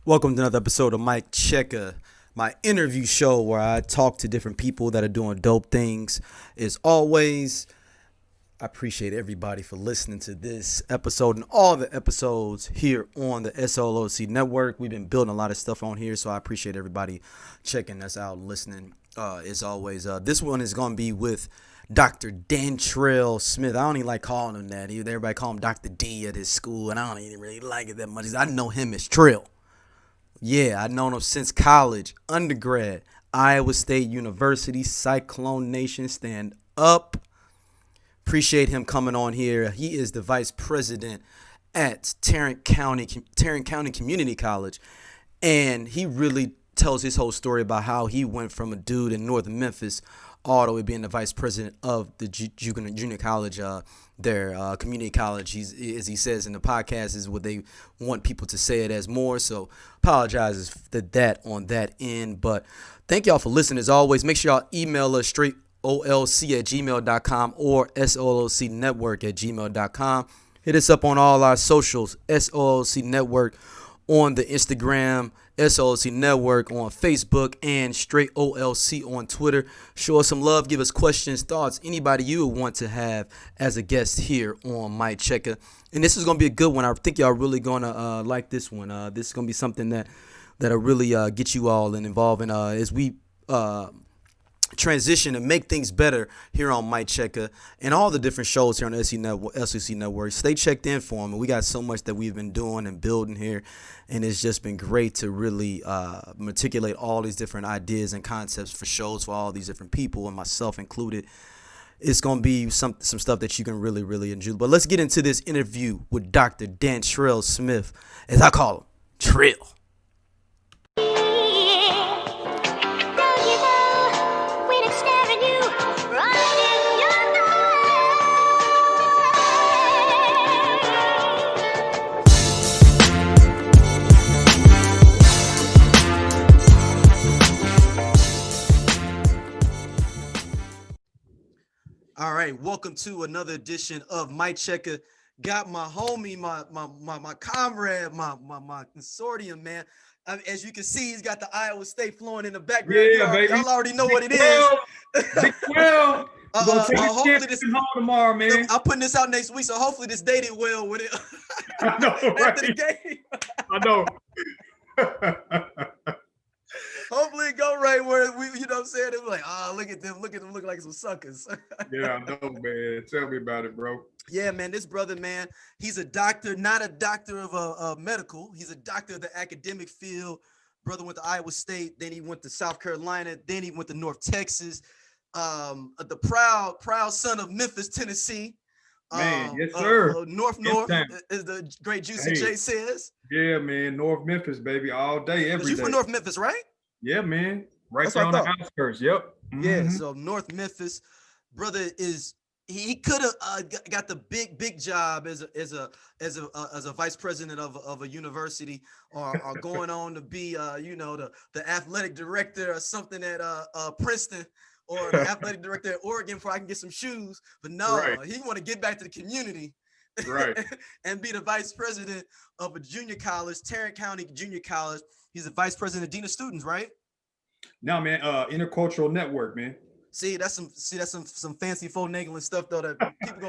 Welcome to another episode of Mic Checka, my interview show where I talk to different people that are doing dope things. As always, I appreciate everybody for listening to this episode and all the episodes here on the SLOC network. We've been building a lot of stuff on here, so I appreciate everybody checking us out and listening. As always, this one is going to be with Dr. Dantrayl Smith. I don't even like calling him that. Everybody call him Dr. D at his school, and I don't even really like it that much. I know him as Trill. Yeah, I've known him since college, undergrad, Iowa State University, Cyclone Nation, stand up. Appreciate him coming on here. He is the vice president at Tarrant County Community College, and he really tells his whole story about how he went from a dude in North Memphis all the way being the vice president of the junior college, their community college. He's, as he says in the podcast, is what they want people to say it as more. So apologizes for that on that end. But thank y'all for listening. As always, make sure y'all email us straight olc@gmail.com or solocnetwork@gmail.com. Hit us up on all our socials, SOLC Network on the Instagram, SOLC Network on Facebook, and Straight OLC on Twitter. Show us some love. Give us questions, thoughts, anybody you would want to have as a guest here on Mic Checka. And this is going to be a good one. I think y'all really going to like this one. This is going to be something that'll really get you all involved in as we transition and make things better here on Mic Checka and all the different shows here on the SEC Network. Stay checked in for them. And we got so much that we've been doing and building here, and it's just been great to really matriculate all these different ideas and concepts for shows for all these different people, and myself included. It's going to be some stuff that you can really, really enjoy. But let's get into this interview with Dr. Dantrayl Smith, as I call him, Trill. All right, welcome to another edition of Mic Checka. Got my homie, my comrade, my consortium, man. As you can see, he's got the Iowa State flowing in the background. Yeah, baby. Y'all already know what it is. Big 12. Hopefully this home tomorrow, man. I'm putting this out next week, so hopefully this dated well with it. I know, right? After the game. I know. Hopefully it go right where we, you know what I'm saying? It was like, look at them looking like some suckers. Yeah, I know, man. Tell me about it, bro. Yeah, man, this brother, man, he's a doctor, not a doctor of medical. He's a doctor of the academic field. Brother went to Iowa State, then he went to South Carolina, then he went to North Texas. The proud son of Memphis, Tennessee. Man, yes, sir. North, as the great Juicy J says. Yeah, man, North Memphis, baby, all day, every day. You from North Memphis, right? Yeah, man. Right there on the outskirts. Yep. Mm-hmm. Yeah. So North Memphis, brother he could have got the big job as a vice president of a university or going on to be the athletic director or something at Princeton or the athletic director at Oregon before I can get some shoes. But no, he want to get back to the community. Right. And be the vice president of a junior college, Tarrant County Junior College. He's the vice president, dean of students, right? No, man. Intercultural network, man. See, that's some fancy finagling stuff though that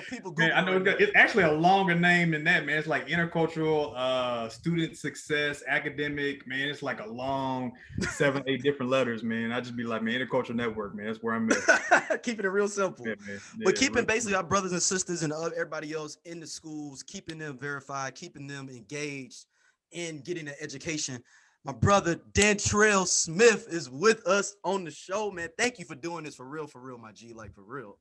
people Google. Man, I know it's actually a longer name than that, man. It's like intercultural, student success, academic, man. It's like a long 7-8 different letters, man. I just be like, man, intercultural network, man. That's where I'm at. Keeping it real simple. Yeah, man. Yeah, but keeping basically our brothers and sisters and everybody else in the schools, keeping them verified, keeping them engaged in getting an education. My brother Dantrayl Smith is with us on the show, man. Thank you for doing this for real, my G, like for real.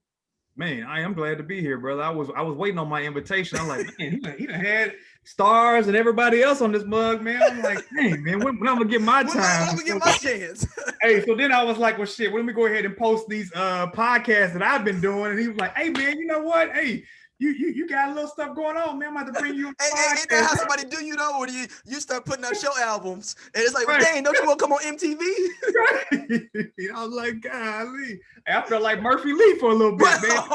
Man, I am glad to be here, brother. I was waiting on my invitation. I'm like, man, he done had stars and everybody else on this mug, man. I'm like, dang, man, when I'm gonna get my time? I'm gonna get my chance. Hey, so then I was like, well, shit, let me go ahead and post these podcasts that I've been doing. And he was like, hey, man, you know what? Hey, you got a little stuff going on, man. I'm about to bring you. Ain't that how somebody do you though? Or you start putting out show albums, and it's like, well, dang, don't you want to come on MTV? Right. I was like, golly, I felt like Murphy Lee for a little bit, man.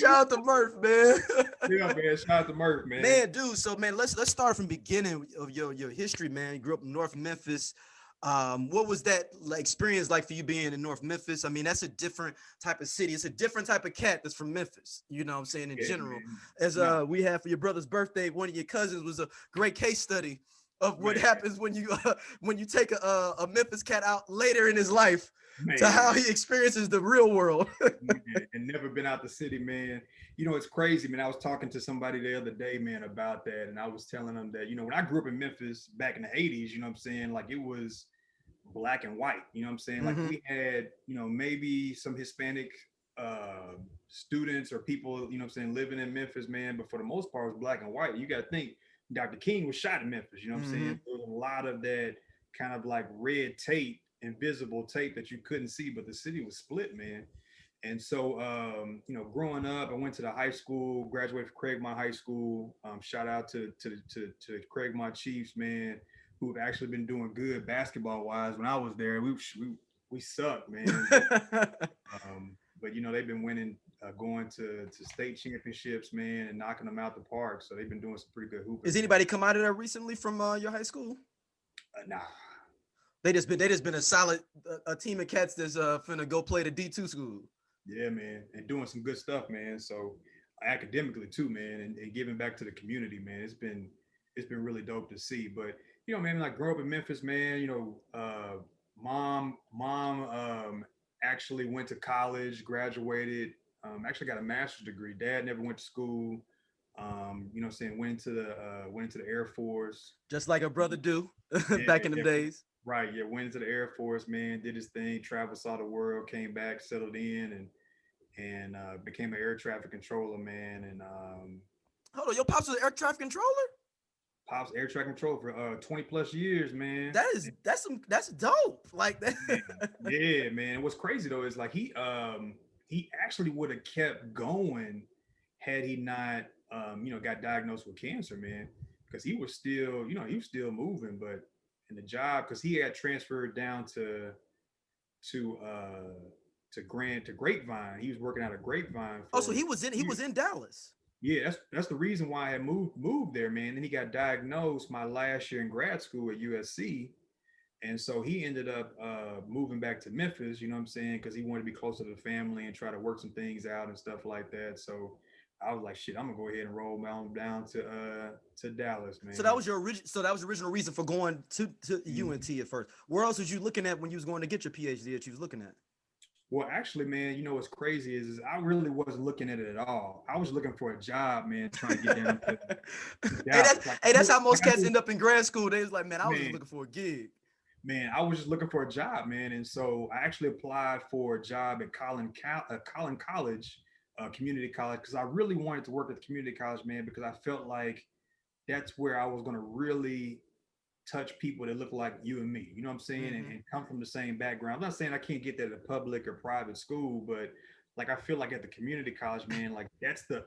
Shout out to Murph, man. Yeah, man. Shout out to Murph, man. Man, dude. So, man, let's start from the beginning of your history, man. You grew up in North Memphis. What was that experience like for you being in North Memphis? I mean, that's a different type of city. It's a different type of cat that's from Memphis. You know what I'm saying? In general, man. as we had for your brother's birthday, one of your cousins was a great case study of what happens when you take a Memphis cat out later in his life to how he experiences the real world. And never been out the city, man. You know, it's crazy, man. I was talking to somebody the other day, man, about that. And I was telling them that, you know, when I grew up in Memphis back in the 80s, you know what I'm saying? Like it was black and white, you know what I'm saying? Like we had, you know, maybe some Hispanic students or people, you know what I'm saying, living in Memphis, man. But for the most part, it was black and white. You got to think Dr. King was shot in Memphis, you know what I'm saying? There was a lot of that kind of like red tape, invisible tape that you couldn't see, but the city was split, man. And so, you know, growing up, I went to the high school, graduated from Craigmont High School. Shout out to Craigmont Chiefs, man, who have actually been doing good basketball wise. When I was there, we sucked, man. But you know, they've been winning, going to state championships, man, and knocking them out the park. So they've been doing some pretty good hooping. Has anybody come out of there recently from your high school? Nah. They just been a solid a team of cats that's finna go play the D2 school. Yeah, man, and doing some good stuff, man. So academically too, man, and giving back to the community, man. It's been really dope to see. But you know, man, like grow up in Memphis, man. You know, mom actually went to college, graduated, actually got a master's degree. Dad never went to school. You know what I'm saying, went into the Air Force. Just like a brother do back in the days. Right, yeah, went into the Air Force, man, did his thing, traveled, saw the world, came back, settled in, and became an air traffic controller, man. And hold on, your pops was an air traffic controller? Pops air traffic controller for 20 plus years, man. That's dope. Like that. Yeah, man. What's crazy though is like he actually would have kept going had he not you know, got diagnosed with cancer, man. Because he was still, you know, he was still moving, but in the job, because he had transferred down to Grapevine. He was working out of Grapevine. So he was in Dallas. Yeah, that's the reason why I had moved there, man. Then he got diagnosed my last year in grad school at USC. And so he ended up moving back to Memphis, you know what I'm saying? Because he wanted to be closer to the family and try to work some things out and stuff like that. So I was like, shit, I'm gonna go ahead and roll down to Dallas, man. So that was the original reason for going to UNT at first. Where else was you looking at when you was going to get your PhD that you was looking at? Well, actually, man, you know what's crazy is I really wasn't looking at it at all. I was looking for a job, man, trying to get down to Dallas. That's how most cats end up in grad school. They was like, man, I was just looking for a gig. Man, I was just looking for a job, man. And so I actually applied for a job at Collin College, community college, because I really wanted to work at the community college, man, because I felt like that's where I was going to really touch people that look like you and me, you know what I'm saying, and come from the same background. I'm not saying I can't get that at a public or private school, but like I feel like at the community college, man, like that's the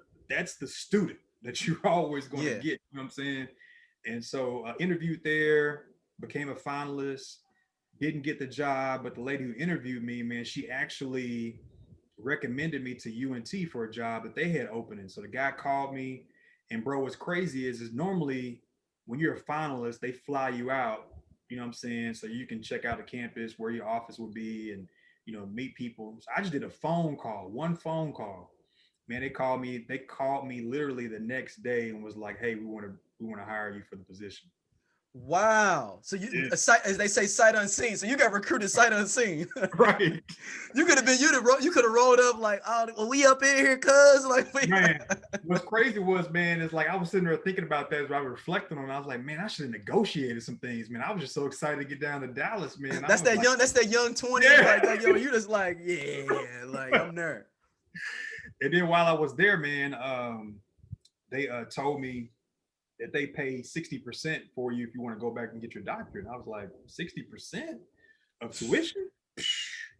student that you're always going to get, you know what I'm saying? And so I interviewed there, became a finalist, didn't get the job, but the lady who interviewed me, man, she actually recommended me to UNT for a job that they had opening. So the guy called me, and bro, what's crazy is normally when you're a finalist, they fly you out, you know what I'm saying? So you can check out the campus, where your office will be, and, you know, meet people. So I just did one phone call. Man, they called me literally the next day and was like, hey, we want to hire you for the position. Wow. So you, as they say, sight unseen. So you got recruited sight unseen. Right. You could have been, you could have rolled up like, oh, well, we up in here, cuz. Like, man, what's crazy was, man, is like I was sitting there thinking about that as I was reflecting on it. I was like, man, I should have negotiated some things, man. I was just so excited to get down to Dallas, man. That's that young 20. Yeah. Like that, you just like, yeah, like I'm there. And then while I was there, man, they told me that they pay 60% for you if you want to go back and get your doctorate. And I was like, 60% of tuition?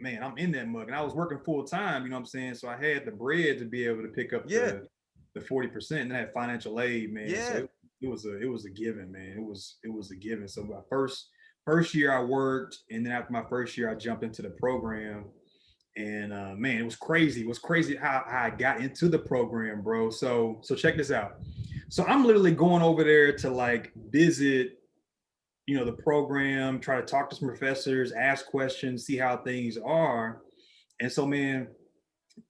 Man, I'm in that mug. And I was working full time, you know what I'm saying? So I had the bread to be able to pick up the 40%, and I had financial aid, man. Yeah. So it was a given, man. It was a given. So my first year I worked, and then after my first year I jumped into the program. And man, it was crazy. It was crazy how I got into the program, bro. So check this out. So I'm literally going over there to like visit, the program, try to talk to some professors, ask questions, see how things are. And so, man,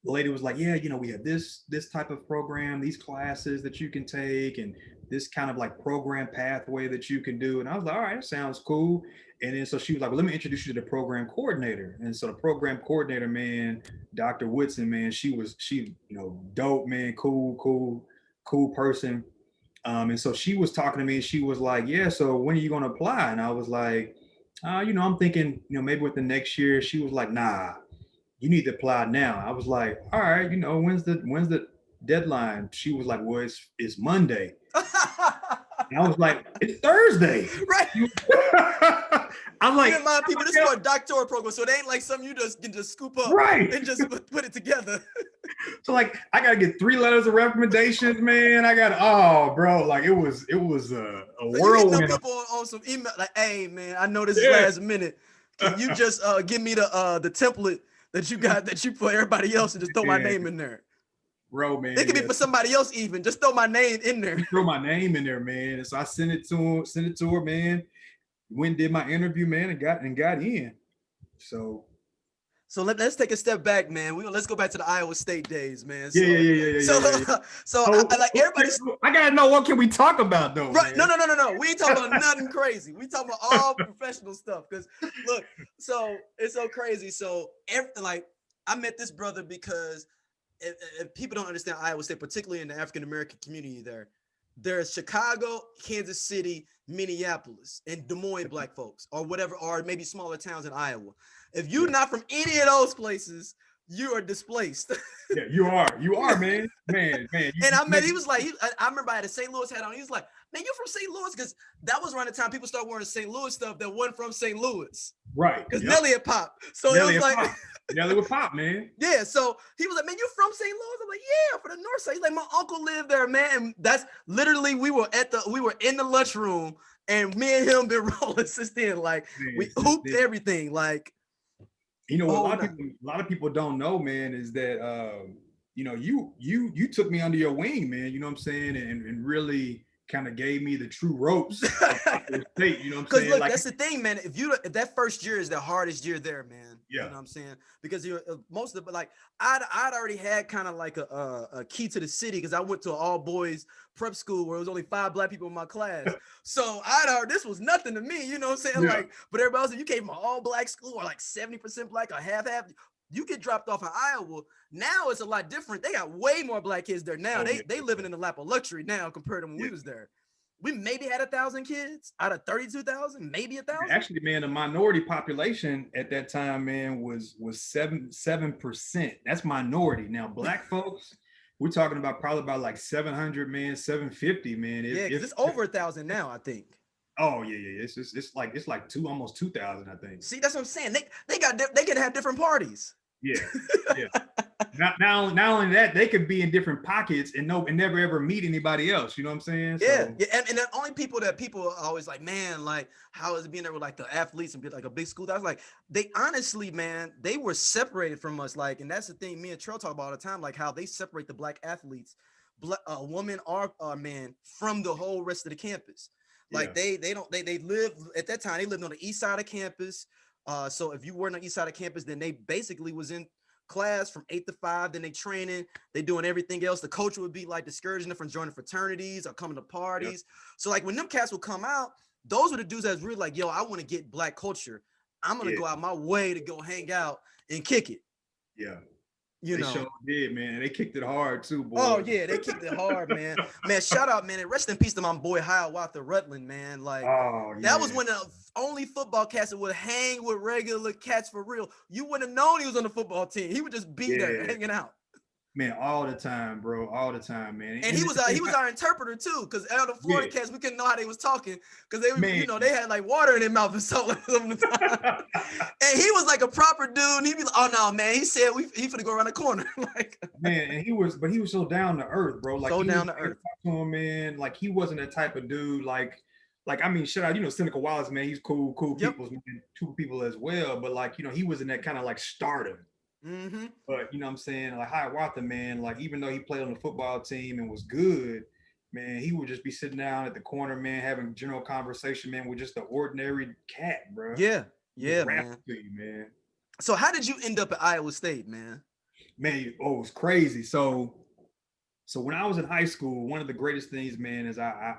the lady was like, yeah, we have this type of program, these classes that you can take, and this kind of like program pathway that you can do. And I was like, all right, that sounds cool. And then so she was like, well, let me introduce you to the program coordinator. And so the program coordinator, man, Dr. Woodson, man, she dope, man, cool person. And so she was talking to me and she was like, yeah, so when are you going to apply? And I was like, I'm thinking, maybe with the next year. She was like, nah, you need to apply now. I was like, all right, when's the deadline? She was like, well, it's Monday. And I was like, it's Thursday. Right. I'm like, remind people this is for a doctoral program, so it ain't like something you just can just scoop up right and just put it together. So like, I gotta get 3 letters of recommendations, man. Bro, like it was a whirlwind. You people on some email like, hey man, I know this is last minute. Can you just give me the template that you got that you put everybody else and just throw my name in there? Bro, man. It could be for somebody else even. Just throw my name in there. Throw my name in there, man. And so I sent it to her, man. Went did my interview, man, and got in. So let's take a step back, man. Let's go back to the Iowa State days, man. Yeah. Everybody's. I gotta know, what can we talk about though? Right? Man? No. We ain't talking about nothing crazy. We talking about all professional stuff. Because look, so it's so crazy. So I met this brother because if people don't understand Iowa State, particularly in the African American community there's Chicago, Kansas City, Minneapolis, and Des Moines black folks, or whatever, or maybe smaller towns in Iowa. If you're not from any of those places, you are displaced. Yeah, you are, man. Man. He was like, I remember I had a St. Louis hat on. He was like, man, you from St. Louis? Because that was around the time people started wearing St. Louis stuff that wasn't from St. Louis. Right. Because Nelly had popped. So Nelly it was like, Nelly would pop, man. Yeah. So he was like, man, you from St. Louis? I'm like, yeah, for the north side. He's like, my uncle lived there, man. And that's literally, we were in the lunchroom and me and him been rolling since then. Like, we hooped everything. Like, a lot of people don't know, man, is that you took me under your wing, man. You know what I'm saying, and really kind of gave me the true ropes of state. You know what I'm saying? Look, that's the thing, man. If that first year is the hardest year there, man. Yeah. You know what I'm saying? Because you're most of it, but like I'd already had kind of like a key to the city because I went to an all boys prep school where it was only 5 black people in my class. So this was nothing to me, you know what I'm saying? Yeah. Like, but everybody else, you came from an all black school or like 70% black or half. You get dropped off in Iowa. Now it's a lot different. They got way more black kids there now. They living in the lap of luxury now compared to when we was there. We maybe had 1,000 kids out of 32,000, maybe 1,000. Actually, man, the minority population at that time, man, was 7%. That's minority. Now, black folks, we're talking about probably about like 700, man, 750, man. It's over 1,000 now, I think. Oh yeah. It's like almost 2,000, I think. See, that's what I'm saying. They can have different parties. Yeah. Not only that, they could be in different pockets and never ever meet anybody else. You know what I'm saying? Yeah. And the only people are always like, man, like, how is it being there with like the athletes and be like a big school? I was like, they honestly, man, they were separated from us. Like, and that's the thing me and Trail talk about all the time, like how they separate the black athletes, woman or man, from the whole rest of the campus. Like they live at that time, they lived on the east side of campus. So if you weren't on the east side of campus, then they basically was in class from 8 to 5, then they training, they doing everything else. The coach would be like discouraging them from joining fraternities or coming to parties. Yep. So like when them cats would come out, those were the dudes that was really like, yo, I want to get black culture. I'm going to go out my way to go hang out and kick it. Yeah. They sure did, man. They kicked it hard too, boy. Oh yeah, they kicked it hard, man. Man, shout out, man, and rest in peace to my boy Hiawatha Rutland, man. Like that was when the only football cats that would hang with regular cats for real. You wouldn't have known he was on the football team. He would just be there hanging out. Man, all the time, bro. All the time, man. And he was our interpreter too, because out of the Florida cats, we couldn't know how they was talking because they, they had like water in their mouth and salt some of the time. And he was like a proper dude. And he'd be like, "Oh no, man!" He said, "He finna go around the corner." Like, man, and he was so down to earth, bro. Like so down to earth. To him, man. Like he wasn't that type of dude. Like I mean, shout out, Seneca Wallace, man. He's cool people, man, people as well. But like, he was in that kind of like stardom. Mm-hmm. But you know what I'm saying? Like Hiawatha, man, like even though he played on the football team and was good, man, he would just be sitting down at the corner, man, having general conversation, man, with just an ordinary cat, bro. Yeah. Just Yeah, rap man. to you, man. So how did you end up at Iowa State, man? Man, oh, it's crazy. So when I was in high school, one of the greatest things, man, is I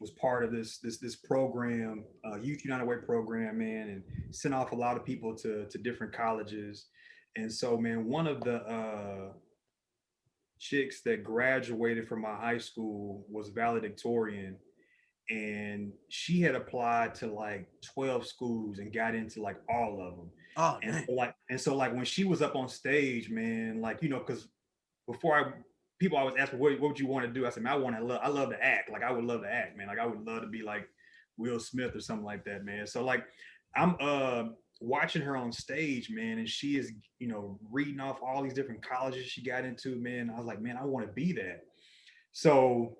was part of this program, Youth United Way program, man, and sent off a lot of people to different colleges. And so, man, one of the chicks that graduated from my high school was valedictorian, and she had applied to like 12 schools and got into like all of them. Oh, And dang. so like when she was up on stage, man, like because before people always ask me what would you want to do? I said, man, I love to act. Like I would love to act, man. Like I would love to be like Will Smith or something like that, man. So like I'm watching her on stage, man, and she is, reading off all these different colleges she got into, man. I was like, man, I want to be that. So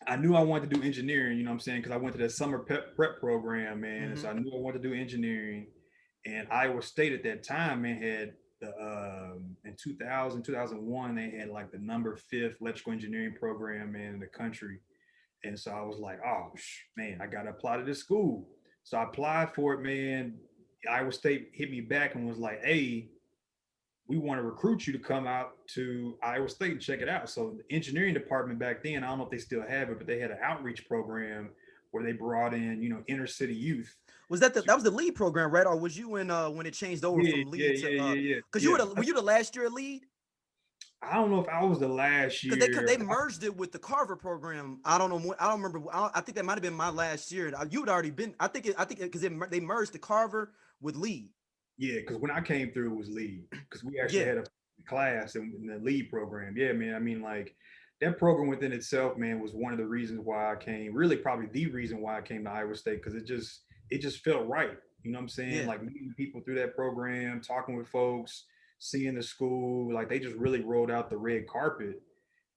I knew I wanted to do engineering, you know what I'm saying? Because I went to that summer prep program, man. And Mm-hmm. so I knew I wanted to do engineering. And Iowa State at that time, man, had the in 2001, they had like the number fifth electrical engineering program, man, in the country. And so I was like, oh man, I gotta apply to this school. So I applied for it, man. Iowa State hit me back and was like, hey, we want to recruit you to come out to Iowa State and check it out. So the engineering department back then, I don't know if they still have it, but they had an outreach program where they brought in, inner city youth. Was that was the lead program, right? Or was you in when it changed over Yeah, from yeah, lead yeah, to yeah, yeah, because yeah. were you the last year lead? I don't know if I was the last Because year. they merged it with the Carver program. I don't know. I don't remember. I think that might have been my last year. You had already been. I think because they merged the Carver with lead. Yeah, because when I came through, it was lead because we actually Yeah. had a class in the lead program. Yeah, man. I mean, like that program within itself, man, was one of the reasons why I came. Really, probably the reason why I came to Iowa State because it just felt right. You know what I'm saying? Yeah. Like meeting people through that program, talking with folks, seeing the school, like they just really rolled out the red carpet.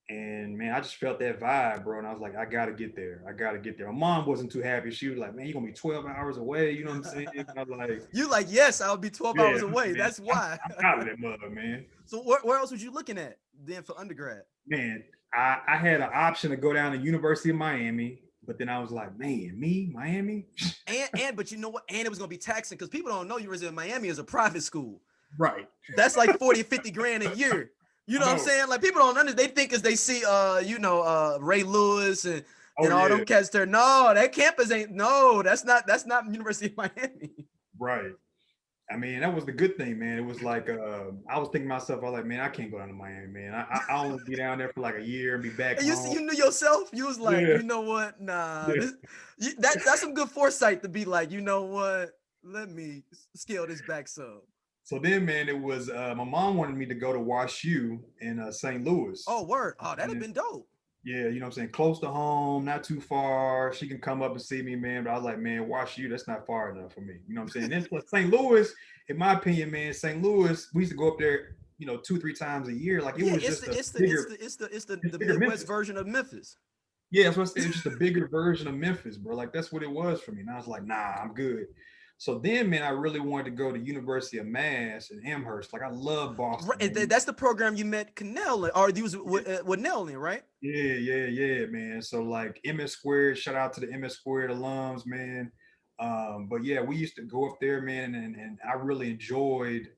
And man, I just felt that vibe, bro. And I was like, I gotta get there. I gotta get there. My mom wasn't too happy. She was like, man, you're gonna be 12 hours away. You know what I'm saying? And I was like, You like, yes, I'll be 12 yeah, hours away. man, That's I'm, why. I'm out of that mother, man. So where else was you looking at then for undergrad? Man, I had an option to go down to University of Miami, but then I was like, man, me, Miami? And but you know what? And it was gonna be taxing because people don't know University of Miami is a private school. Right. That's like 40 50 grand a year. You I know what I'm know. saying? Like people don't understand. They think as they see Ray Lewis Oh and all yeah, them cats there. No, that campus ain't that's not University of Miami. right. I mean, that was the good thing, man. It was like I was thinking to myself, I was like, man, I can't go down to Miami, man. I only be down there for like a year and be back And home. you knew yourself, you was like, Yeah, you know what? Nah, yeah. that's some good foresight to be like, you know what? Let me scale this back some. So then, man, it was my mom wanted me to go to Wash U in St. Louis. Oh, word. Oh, that'd have And been dope. yeah, you know what I'm saying? Close to home, not too far. She can come up and see me, man. But I was like, man, Wash U, that's not far enough for me. You know what I'm saying? Then plus St. Louis, in my opinion, man, St. Louis, we used to go up there, 2, 3 times a year. Like it Yeah, was it's just the a it's the it's bigger, the it's the it's the, it's the bigger Midwest Memphis. version of Memphis. Yeah, that's what I said. It's just a bigger version of Memphis, bro. Like that's what it was for me. And I was like, nah, I'm good. So then, man, I really wanted to go to University of Mass in Amherst. Like I love Boston, Right, man. that's the program you met Cannell in, or you was with Nell in, right? Yeah, yeah, yeah, man. So like MS Squared, shout out to the MS Squared alums, man. But yeah, we used to go up there, man, and I really enjoyed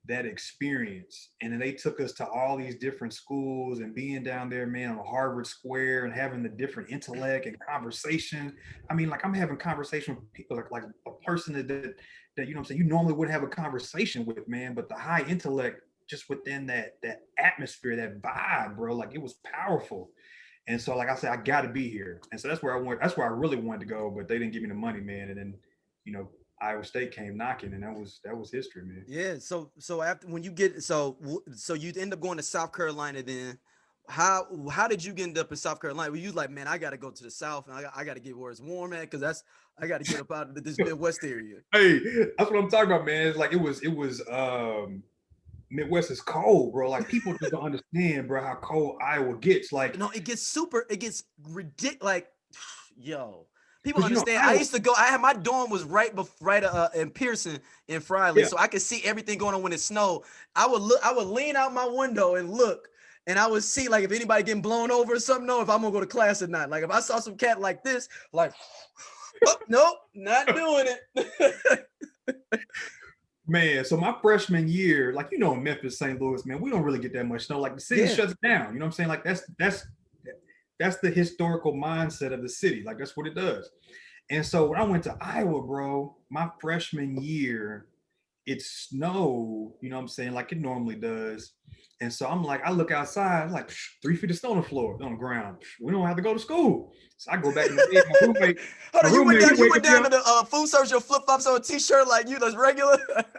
that experience. And then they took us to all these different schools and being down there, man, on Harvard Square and having the different intellect and conversation. I mean, like I'm having conversation with people like a person that you know what I'm saying you normally would have a conversation with, man, but the high intellect just within that atmosphere, that vibe, bro, like it was powerful. And so, like I said, I got to be here. And so that's where I went. That's where I really wanted to go, but they didn't give me the money, man. And then, you know, Iowa State came knocking, and that was history, man. Yeah. So after when you get so you end up going to South Carolina then. How did you end up in South Carolina? Were you like, man, I got to go to the South and I got to get where it's warm at because I got to get up out of this Midwest area. Hey, that's what I'm talking about, man. It's like it was Midwest is cold, bro. Like people just don't understand, bro, how cold Iowa gets. Like, No, it gets ridiculous. Like, yo, People understand. I used to go. My dorm was right in Pearson in Friley, so I could see everything going on when it snowed. I would lean out my window and look, and I would see like if anybody getting blown over or something. Know if I'm gonna go to class or not. Like if I saw some cat like this, like, oh, nope, not doing it. Man, so my freshman year, like in Memphis, St. Louis, man, we don't really get that much snow. Like the city shuts down. You know what I'm saying? Like that's the historical mindset of the city. Like that's what it does. And so when I went to Iowa, bro, my freshman year, it snowed, you know what I'm saying, like it normally does. And so I'm like, I look outside, like 3 feet of snow on the floor, on the ground. We don't have to go to school. So I go back in the bed. My roommate, Hold on, you went down to the food service, your flip flops on a t-shirt like you that's regular.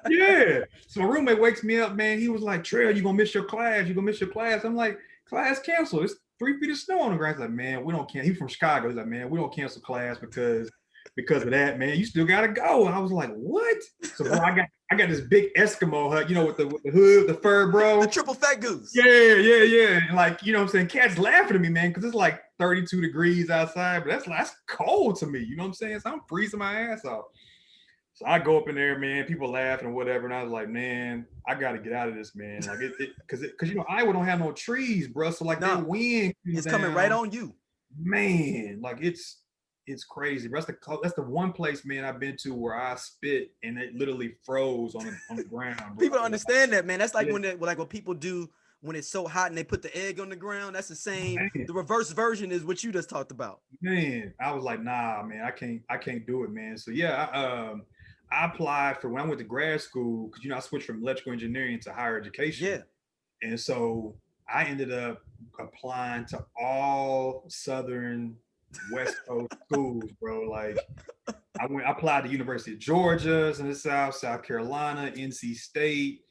Yeah. So my roommate wakes me up, man. He was like, Trail, you're gonna miss your class. You're gonna miss your class. I'm like, class canceled. It's 3 feet of snow on the ground. He's like, man, we don't cancel. He's from Chicago. He's like, man, we don't cancel class because of that, man. You still gotta go. And I was like, what? So bro, I got this big Eskimo hut, with the hood, the fur, bro. The triple fat goose. Yeah. And like, you know what I'm saying? Cats laughing at me, man, because it's like 32 degrees outside, but that's cold to me. You know what I'm saying? So I'm freezing my ass off. So I go up in there, man, people laughing or whatever. And I was like, man, I got to get out of this, man. Like because Iowa don't have no trees, bro. So like that wind it's coming right on you. Man, like it's crazy. That's the one place, man, I've been to where I spit and it literally froze on the ground. Bro. People don't understand that, man. That's like when people do when it's so hot and they put the egg on the ground. That's the same. Man. The reverse version is what you just talked about. Man, I was like, nah, man, I can't do it, man. So yeah, I applied for when I went to grad school because I switched from electrical engineering to higher education. Yeah. And so I ended up applying to all Southern West Coast schools, bro. Like I applied to University of Georgia in the South Carolina, NC State,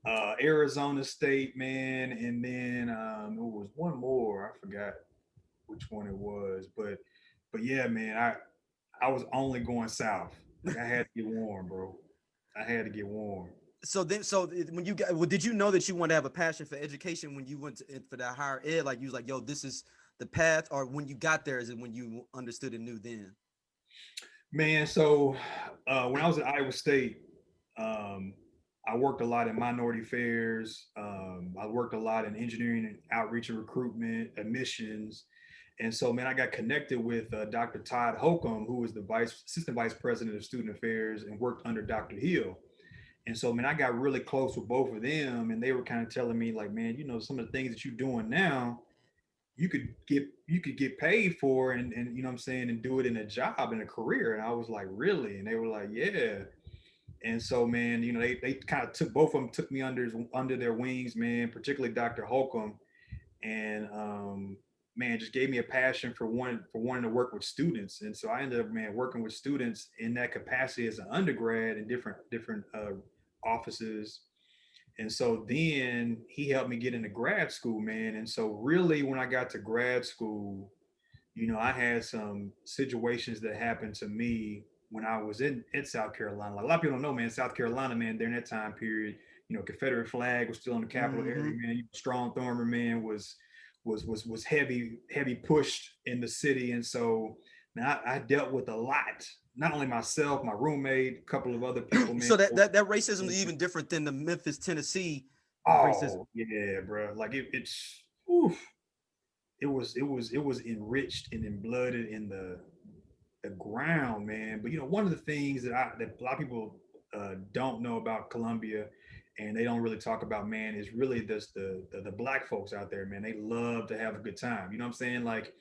Arizona State, man, and then it was one more. I forgot which one it was, but yeah, man, I was only going south. Like I had to get warm, bro. I had to get warm. So when you got, did you know that you wanted to have a passion for education when you went for that higher ed? Like you was like, yo, this is the path, or when you got there, is it when you understood and knew then? Man, so when I was at Iowa State, I worked a lot in minority affairs. I worked a lot in engineering and outreach and recruitment, admissions. And so, man, I got connected with Dr. Todd Holcomb, who was the assistant vice president of student affairs and worked under Dr. Hill. And so, man, I got really close with both of them, and they were kind of telling me, like, man, some of the things that you're doing now, you could get paid for, and you know what I'm saying, and do it in a job, in a career. And I was like, really? And they were like, yeah. And so, man, they kind of took both of them, took me under their wings, man, particularly Dr. Holcomb, and man, just gave me a passion for wanting to work with students. And so I ended up, man, working with students in that capacity as an undergrad in different offices. And so then he helped me get into grad school, man. And so really when I got to grad school, I had some situations that happened to me when I was in South Carolina. Like a lot of people don't know, man, South Carolina, man, during that time period, Confederate flag was still in the capital area, man. Strom Thurmond, man, was heavy pushed in the city. And so, man, I dealt with a lot. Not only myself, my roommate, a couple of other people, man. So that racism is even different than the Memphis, Tennessee racism. Yeah, bro. Like it's oof. It was enriched and emblooded in the ground, man. But one of the things that a lot of people don't know about Columbia, and they don't really talk about, man, is really just the black folks out there, man. They love to have a good time. You know what I'm saying? Like,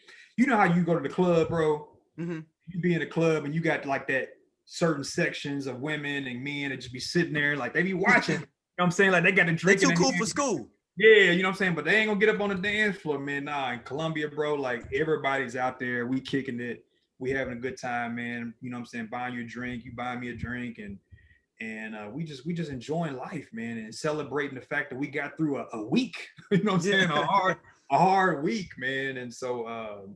how you go to the club, bro. Mm-hmm. You be in a club and you got like that certain sections of women and men that just be sitting there, like they be watching. You know what I'm saying? Like they got to drink. They too cool for school. Yeah, you know what I'm saying? But they ain't gonna get up on the dance floor, man. Nah, in Columbia, bro, like everybody's out there. We kicking it. We having a good time, man. You know what I'm saying? Buying you a drink, you buy me a drink, and we just enjoying life, man, and celebrating the fact that we got through a week. You know what I'm saying? A hard week, man. And so,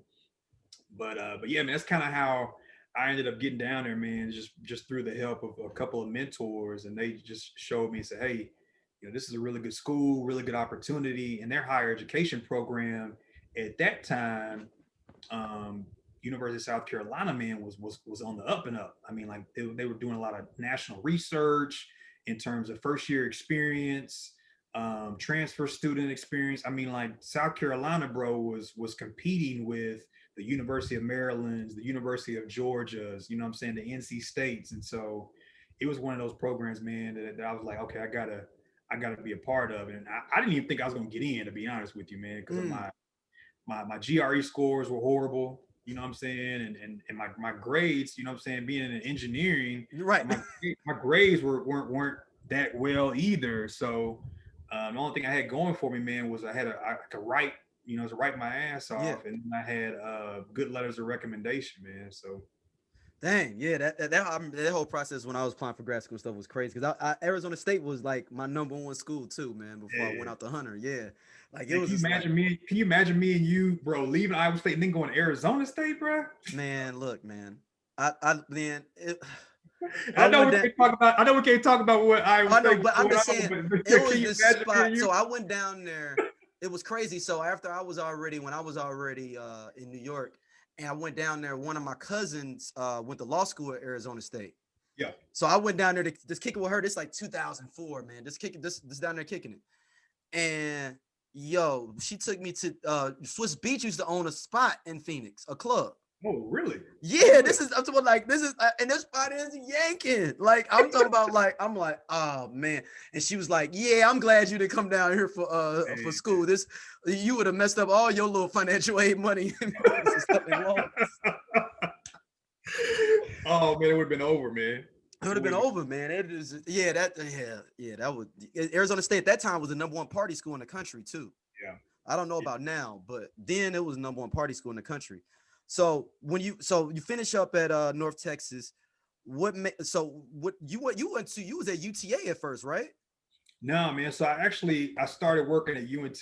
but yeah, man, that's kind of how I ended up getting down there, man. Just through the help of a couple of mentors, and they just showed me and said, hey, this is a really good school, really good opportunity, and their higher education program at that time, University of South Carolina, man, was on the up and up. I mean, like they were doing a lot of national research in terms of first year experience, transfer student experience. I mean, like South Carolina, bro, was competing with the University of Maryland's, the University of Georgia's, you know what I'm saying, the NC States. And so it was one of those programs, man, that I was like, okay, I gotta be a part of it. And I didn't even think I was gonna get in, to be honest with you, man, because of my GRE scores were horrible. You know what I'm saying? And my grades, you know what I'm saying, being in engineering, Right. my grades weren't that well either. So the only thing I had going for me, man, was I could write, you know, to write my ass Yeah. off, and I had good letters of recommendation, man. So Dang, yeah, that whole process when I was applying for grad school stuff was crazy because Arizona State was like my number one school too, man. Before I yeah. went out to Hunter, yeah, like it Man, was just like, can you imagine me and you, bro, leaving Iowa State and then going to Arizona State, bro? man, look, man, I man, I I know went we down. can't talk about. I know we can't talk about what Iowa I know, State but I'm going just on, saying but it can was you the imagine me and spot. you? So I went down there. It was crazy. So after when I was already in New York, and I went down there. One of my cousins went to law school at Arizona State. Yeah. So I went down there to just kick it with her. This like 2004, man. Just kicking this down there kicking it. And yo, she took me to Swiss Beach used to own a spot in Phoenix, a club. Oh, really? Yeah, this is I'm talking about like this is and this spot is yanking. Like I'm talking about like I'm like, oh man. And she was like, yeah, I'm glad you didn't come down here for Hey, school. This you would have messed up all your little financial aid money and stuff and loans. oh man, it would have been over, man. It would have been over, man. It is that was Arizona State at that time was the number one party school in the country too. Yeah. I don't know about now, but then it was the number one party school in the country. So you finish up at North Texas, what you was at UTA at first, right? No, man. So I started working at UNT,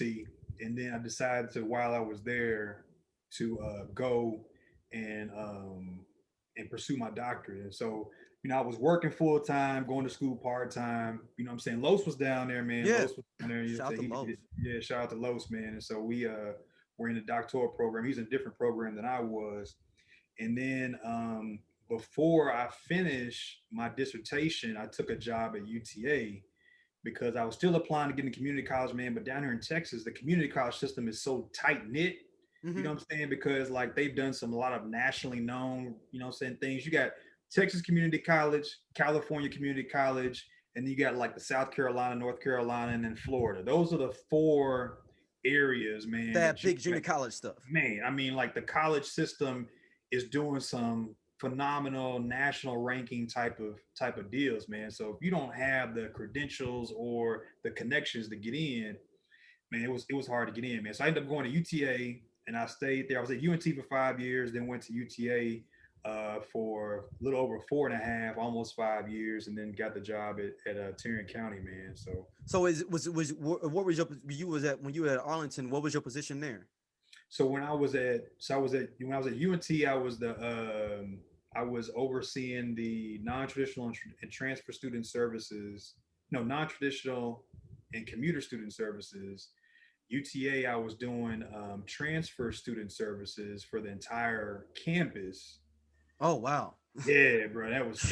and then I decided to while I was there to go and pursue my doctorate. And so I was working full time, going to school part time. You know what I'm saying? Los was down there, man. Yeah. Los was down there. You know, Shout out to Los. yeah, shout out to Los, man. And so we were in the doctoral program. He's in a different program than I was. And then before I finished my dissertation, I took a job at UTA because I was still applying to get into community college, man. But down here in Texas, the community college system is so tight knit. You know what I'm saying? Because like they've done a lot of nationally known, you know what I'm saying, things. You got Texas Community College, California Community College, and then you got like the South Carolina, North Carolina, and then Florida. Those are the four areas, man. That big junior college stuff. Man, I mean, like the college system is doing some phenomenal national ranking type of deals, man. So if you don't have the credentials or the connections to get in, man, it was hard to get in, man. So I ended up going to UTA, and I stayed there. I was at UNT for 5 years, then went to UTA for a little over 4.5, almost 5 years, and then got the job at Tarrant County, man. So what was you was at when you were at Arlington? What was your position there? So when I was at UNT, I was overseeing the non-traditional and transfer student services, no, non-traditional and commuter student services. UTA, I was doing transfer student services for the entire campus. Oh wow. Yeah, bro, that was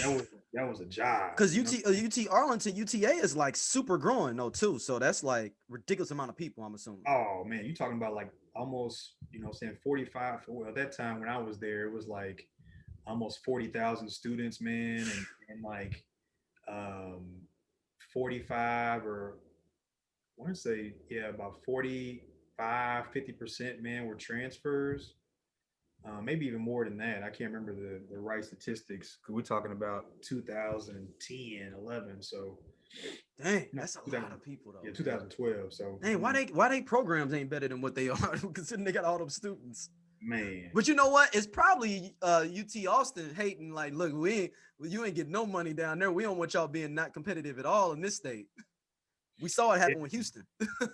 a job. Because UT Arlington UTA is like super growing though too, so that's like ridiculous amount of people. I'm assuming. Oh man, you talking about like almost, saying 45. Well, at that time when I was there, it was like almost 40,000 students, man, and like um 45 or I want to say, yeah, about 45, 50%, man, were transfers. Maybe even more than that. I can't remember the right statistics because we're talking about 2010, 11. So, Dang, that's a lot of people though. Yeah, 2012. So, dang, why they programs ain't better than what they are considering they got all them students. Man. But you know what? It's probably UT Austin hating like, look, you ain't getting no money down there. We don't want y'all being not competitive at all in this state. We saw it happen with Houston.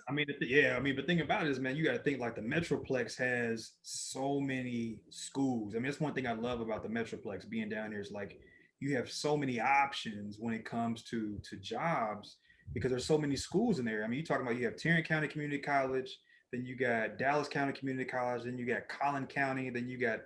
I mean, the thing about it is, man, you got to think like the Metroplex has so many schools. I mean, that's one thing I love about the Metroplex being down here is like you have so many options when it comes to jobs because there's so many schools in there. I mean, you're talking about you have Tarrant County Community College, then you got Dallas County Community College, then you got Collin County, then you got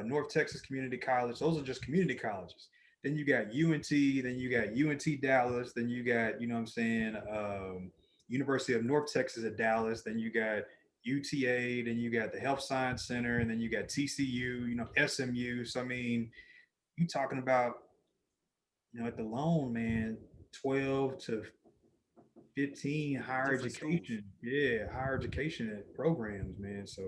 North Texas Community College. Those are just community colleges. Then you got UNT, then you got UNT Dallas, then you got, you know what I'm saying, University of North Texas at Dallas, then you got UTA, then you got the Health Science Center, and then you got TCU, you know, SMU. So I mean, you talking about, you know, at the loan, man, 12 to 15 higher Different schools. education. Yeah, higher education programs, man. So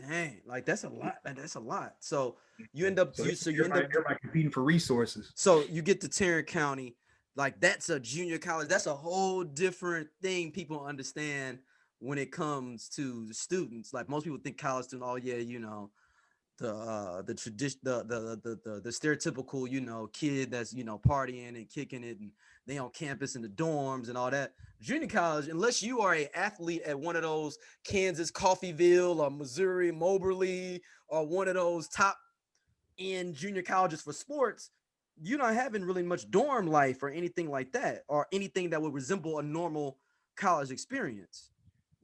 Dang, like that's a lot. That's a lot. So you end up so you so you end everybody, up everybody competing for resources. so you get to Tarrant County, like that's a junior college. That's a whole different thing people understand when it comes to the students. Like most people think college student, oh yeah, you know, the tradition the stereotypical, you know, kid that's, you know, partying and kicking it and they on campus in the dorms and all that. Junior college, unless you are a athlete at one of those Kansas Coffeeville or Missouri Moberly or one of those top end junior colleges for sports, you're not having really much dorm life or anything like that, or anything that would resemble a normal college experience.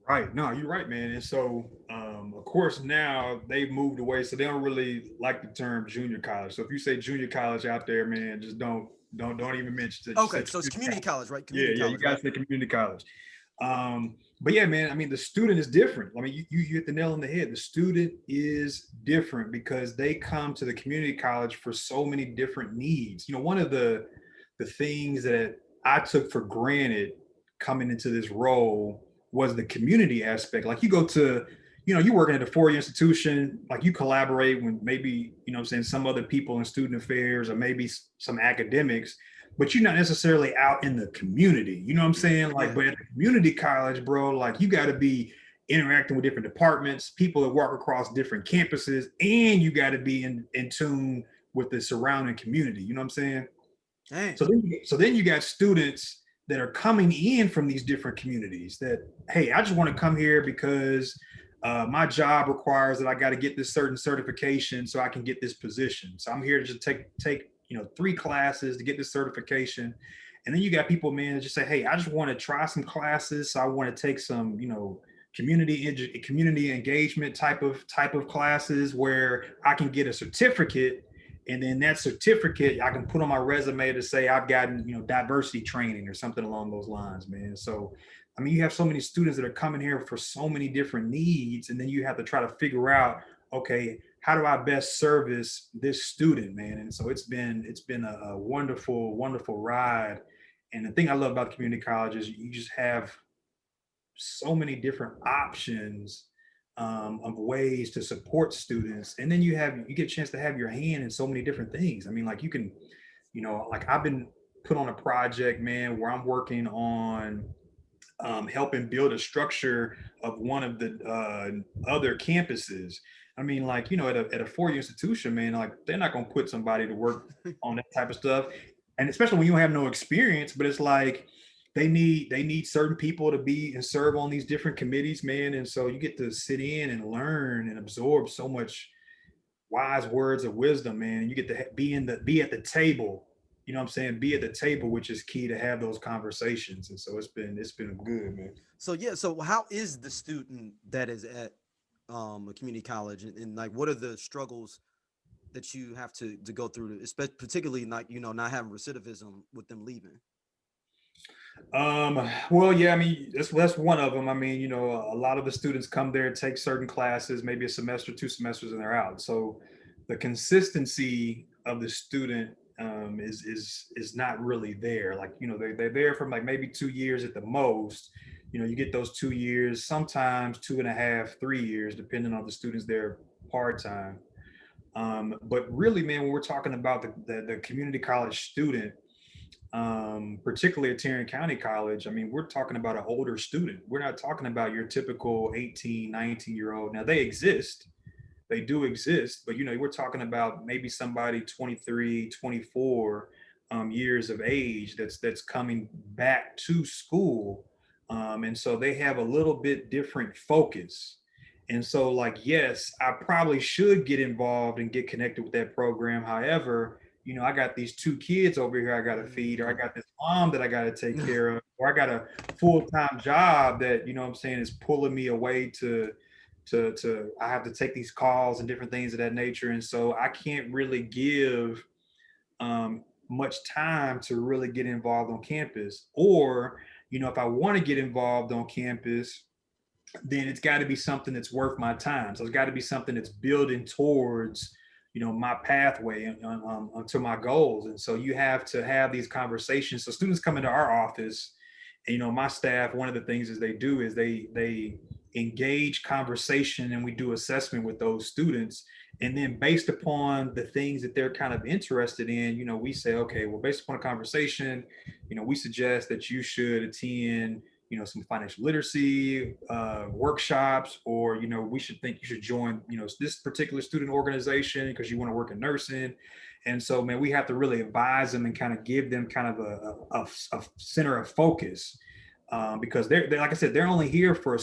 Right. No, you're right, man. And so, of course, now they've moved away, so they don't really like the term junior college. So if you say junior college out there, man, just don't even mention it. Just say Okay, so it's community community college. college, right? Yeah, Community yeah, you college, gotta right? say community college. But yeah, man, I mean, the student is different. I mean, you hit the nail on the head. The student is different because they come to the community college for so many different needs. You know, one of the things that I took for granted coming into this role was the community aspect. Like you go to, you know, you working at a four-year institution, like you collaborate with maybe, you know what I'm saying, some other people in student affairs or maybe some academics, but you're not necessarily out in the community. You know what I'm saying? Like, Yeah. but at the community college, bro, like you got to be interacting with different departments, people that walk across different campuses, and you got to be in tune with the surrounding community. You know what I'm saying? Dang. So then you got students that are coming in from these different communities that, hey, I just want to come here because my job requires that I got to get this certain certification so I can get this position. So I'm here to just take you know 3 classes to get this certification. And then you got people, man, that just say, hey, I just want to try some classes. So I want to take some, you know, community engagement type of classes where I can get a certificate, and then that certificate I can put on my resume to say I've gotten, you know, diversity training or something along those lines, man. So I mean, you have so many students that are coming here for so many different needs, and then you have to try to figure out, okay, how do I best service this student, man? And so it's been a wonderful ride. And the thing I love about community college is you just have so many different options of ways to support students, and then you get a chance to have your hand in so many different things. I mean, like you can, you know, like I've been put on a project, man, where I'm working on helping build a structure of one of the other campuses. I mean, like, you know, at a four-year institution, man, like they're not going to put somebody to work on that type of stuff. And especially when you don't have no experience, but it's like they need certain people to be and serve on these different committees, man. And so you get to sit in and learn and absorb so much wise words of wisdom, man. You get to be at the table. You know what I'm saying? Be at the table, which is key to have those conversations. And so it's been good, man. So yeah, so how is the student that is at a community college, and like what are the struggles that you have to go through, especially particularly not, you know, not having recidivism with them leaving? Well, yeah, I mean, that's one of them. I mean, you know, a lot of the students come there, take certain classes, maybe a semester, 2 semesters, and they're out. So the consistency of the student is not really there. Like, you know, they're there from like maybe 2 years at the most. You know, you get those 2 years, sometimes 2.5, 3 years, depending on the students there part time. But really, man, when we're talking about the community college student, particularly at Tarrant County College, I mean, we're talking about an older student. We're not talking about your typical 18, 19-year-old. Now, they do exist, but, you know, we're talking about maybe somebody 23, 24 years of age that's coming back to school. And so they have a little bit different focus. And so, like, yes, I probably should get involved and get connected with that program. However, you know, I got these 2 kids over here I got to feed, or I Okay. got this mom that I got to take care of, or I got a full time job that, you know what I'm saying, is pulling me away I have to take these calls and different things of that nature. And so I can't really give much time to really get involved on campus. Or, if I want to get involved on campus, then it's got to be something that's worth my time. So it's got to be something that's building towards, my pathway to my goals. And so you have to have these conversations. So students come into our office, and my staff, one of the things is they engage conversation, and we do assessment with those students. And then based upon the things that they're kind of interested in, we say, okay, well, based upon a conversation, we suggest that you should attend some financial literacy workshops, or we should think you should join this particular student organization because you want to work in nursing. And so, man, we have to really advise them and kind of give them kind of a center of focus, because they're like I said, they're only here for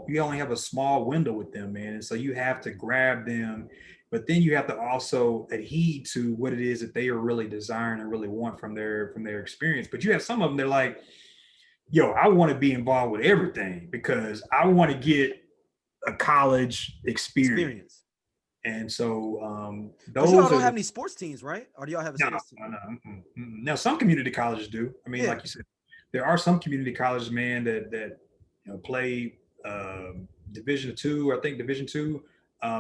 you only have a small window with them, man. And so you have to grab them, but then you have to also adhere to what it is that they are really desiring and really want from their experience. But you have some of them, they're like, yo, I want to be involved with everything because I want to get a college experience. And so those y'all don't have any sports teams, right? Or do y'all have a sports team? No. Now some community colleges do. I mean, like you said, there are some community colleges, man, that play Division II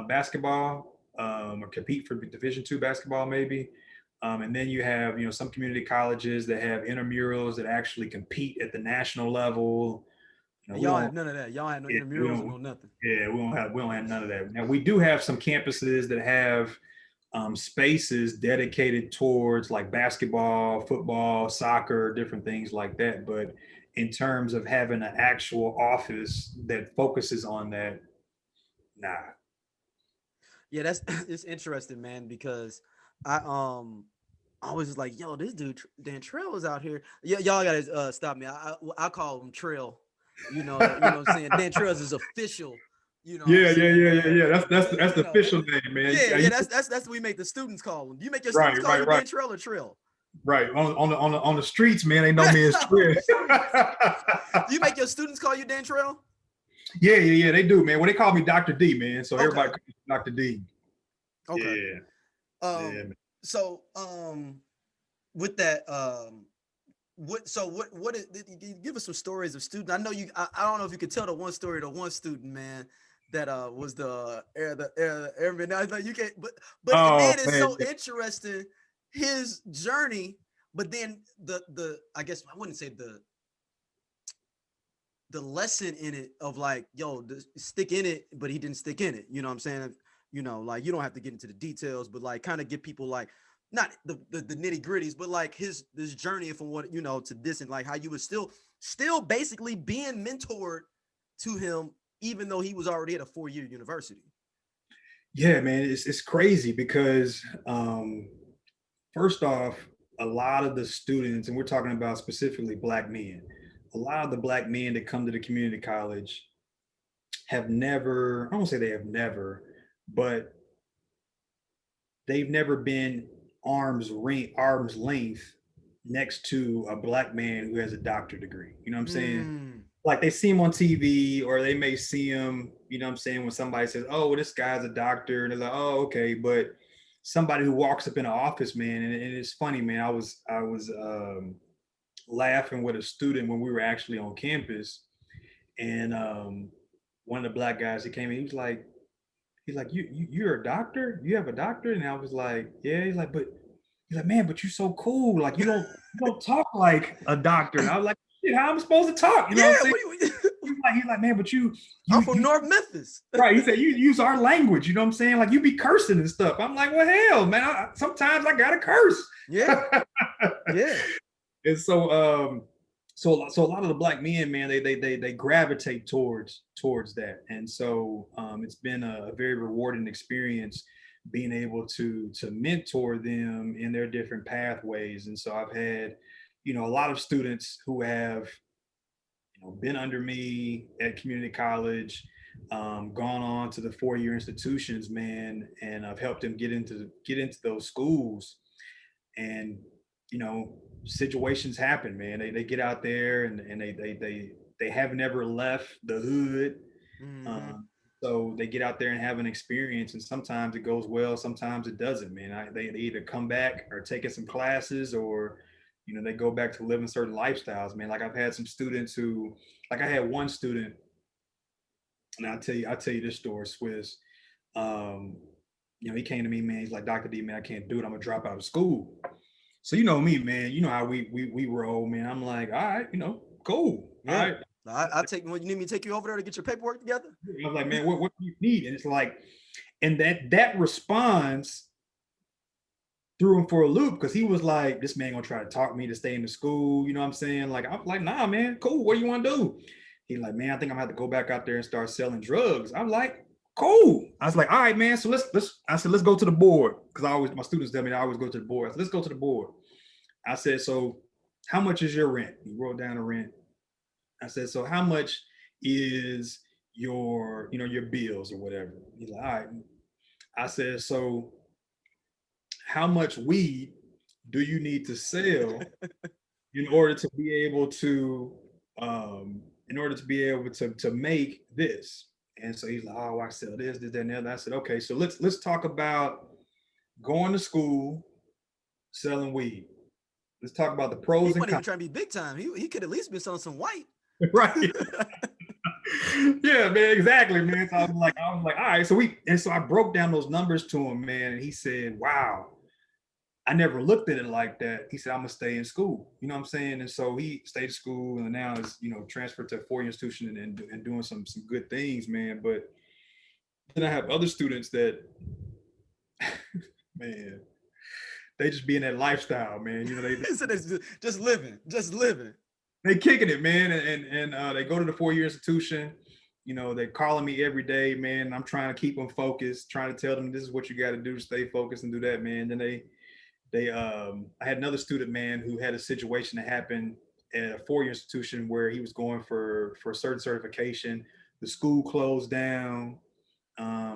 basketball, or compete for Division II basketball, maybe. And then you have, some community colleges that have intramurals that actually compete at the national level. Y'all have none of that. Y'all have no intramurals or no nothing. Yeah, we don't have none of that. Now we do have some campuses that have spaces dedicated towards like basketball, football, soccer, different things like that. But in terms of having an actual office that focuses on that, nah. Yeah, it's interesting, man, because I was just like, yo, this dude Dantrayl is out here. Yeah, y'all gotta stop me. I call him Trail. You know what I'm saying? Dantrayl is official. Yeah. That's the official name, man. Yeah. That's what we make the students call him. You make your students call you Dantrayl or Trill? Right. On the streets, man, they know me as Trill. Do you make your students call you Dantrayl? Yeah, they do, man. Well, they call me Dr. D, man. So everybody calls me Dr. D. Okay. Yeah. So with that, what is, give us some stories of students. I know I don't know if you could tell the one story to one student, man, that was the airman. I know you can't, but man, it's so interesting, his journey. But then the I guess I wouldn't say the lesson in it of like, yo, stick in it, but he didn't stick in it. You know what I'm saying? Like you don't have to get into the details, but like kind of get people like not the nitty gritties, but like this journey from what to this, and like how you were still basically being mentored to him, even though he was already at a 4-year university. Yeah, man, it's crazy because first off, a lot of the students, and we're talking about specifically Black men, a lot of the Black men that come to the community college have never, I won't say they have never, but they've never been arm's length next to a Black man who has a doctorate degree. You know what I'm saying? Like they see him on TV, or they may see him, you know what I'm saying, when somebody says, oh, well, this guy's a doctor, and they're like, oh, okay. But somebody who walks up in an office, man, and it's funny, man, I was laughing with a student when we were actually on campus, and one of the Black guys, he came in, he's like, you're a doctor? You have a doctorate? And I was like, yeah. He's like, man, but you're so cool. Like you don't talk like a doctor. And I was like, shit, how am I supposed to talk? You know what I'm saying? He's like, man, but I'm from North Memphis. Right. He said, you use our language. You know what I'm saying? Like you be cursing and stuff. I'm like, well, hell, man, sometimes I gotta curse. Yeah. Yeah. And so so a lot of the Black men, man, they gravitate towards that. And so it's been a very rewarding experience being able to mentor them in their different pathways. And so I've had, a lot of students who have, been under me at community college, gone on to the 4-year institutions, man, and I've helped them get into those schools. And, situations happen, man. They get out there and they haven't ever left the hood. So they get out there and have an experience, and sometimes it goes well, sometimes it doesn't, man. They either come back or taking some classes, or they go back to living certain lifestyles, man. Like I've had some students who, like I had one student, and I'll tell you this story, Swiss. Um, he came to me, man. He's like, Dr. D, man, I can't do it. I'm gonna drop out of school. So you know me, man. You know how we roll, man. I'm like, all right, cool. All Yeah. right. I take when you need me to take you over there to get your paperwork together. I was like, man, what do you need? And it's like, and that response threw him for a loop because he was like, this man gonna try to talk me to stay in the school. You know what I'm saying? Like, I'm like, nah, man, cool. What do you want to do? He like, man, I think I'm gonna have to go back out there and start selling drugs. I'm like, cool. I was like, all right, man. So let's go to the board. Cause my students tell me I always go to the board. I said, let's go to the board. I said, so how much is your rent? He wrote down the rent. I said, so how much is your bills or whatever? He's like, all right. I said, so how much weed do you need to sell in order to be able to make this? And so he's like, oh, I sell this, that, and the other. I said, okay, so let's talk about going to school, selling weed. Let's talk about the pros He and wasn't even cons. trying to be big time. He could at least been selling some white. Right. Yeah, man, exactly, man. So I was like, all right. So I broke down those numbers to him, man, and he said, wow, I never looked at it like that. He said, I'm gonna stay in school. You know what I'm saying? And so he stayed in school and now is, transferred to a 4-year institution and doing some good things, man. But then I have other students that, man, they just be in that lifestyle, man. Just living, just living. They kicking it, man, and they go to the 4-year institution. They calling me every day, man. I'm trying to keep them focused, trying to tell them this is what you got to do to stay focused and do that, man. Then I had another student, man, who had a situation that happened at a 4-year institution where he was going for a certain certification. The school closed down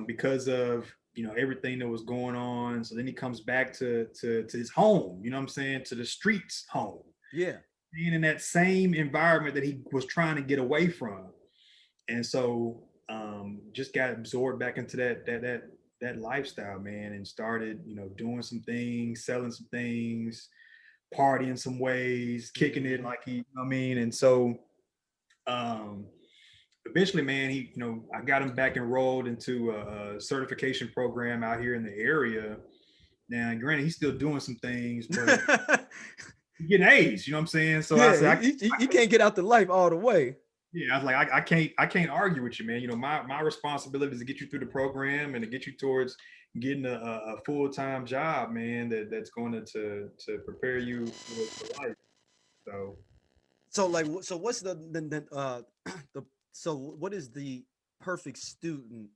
because of everything that was going on. So then he comes back to his home. You know what I'm saying? To the streets home. Yeah. Being in that same environment that he was trying to get away from, and so just got absorbed back into that lifestyle, man, and started doing some things, selling some things, partying some ways, kicking it like he, I mean, and so um, eventually, man, I got him back enrolled into a certification program out here in the area. Now, granted, he's still doing some things, but getting A's, you know what I'm saying? So I said, you can't get out the life all the way. yeah, I was like, I can't argue with you, man. My responsibility is to get you through the program and to get you towards getting a full-time job, man. That's going to prepare you for life. So what's so what is the perfect student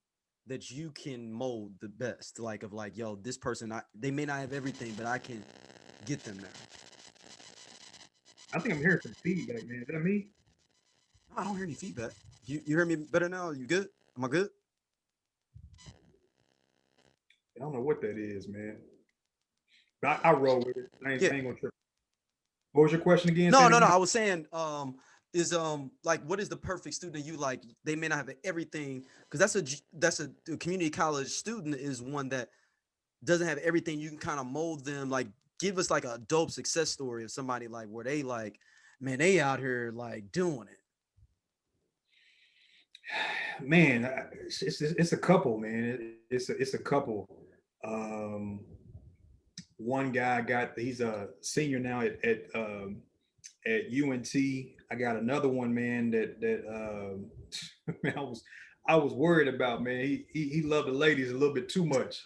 that you can mold the best? Like of like, yo, this person, they may not have everything, but I can get them there. I think I'm hearing some feedback, man. Is that me? I don't hear any feedback. You hear me better now? You good? Am I good? I don't know what that is, man. But I roll with it. I ain't gonna trip. What was your question again? No. I was saying, is like, what is the perfect student you like? They may not have everything, because that's a community college student is one that doesn't have everything. You can kind of mold them. Like, give us like a dope success story of somebody like where they like, man, they out here like doing it. Man, it's a couple, man. It's a couple. Um, One guy he's a senior now at UNT. I got another one, man, man, I was worried about, man. He loved the ladies a little bit too much.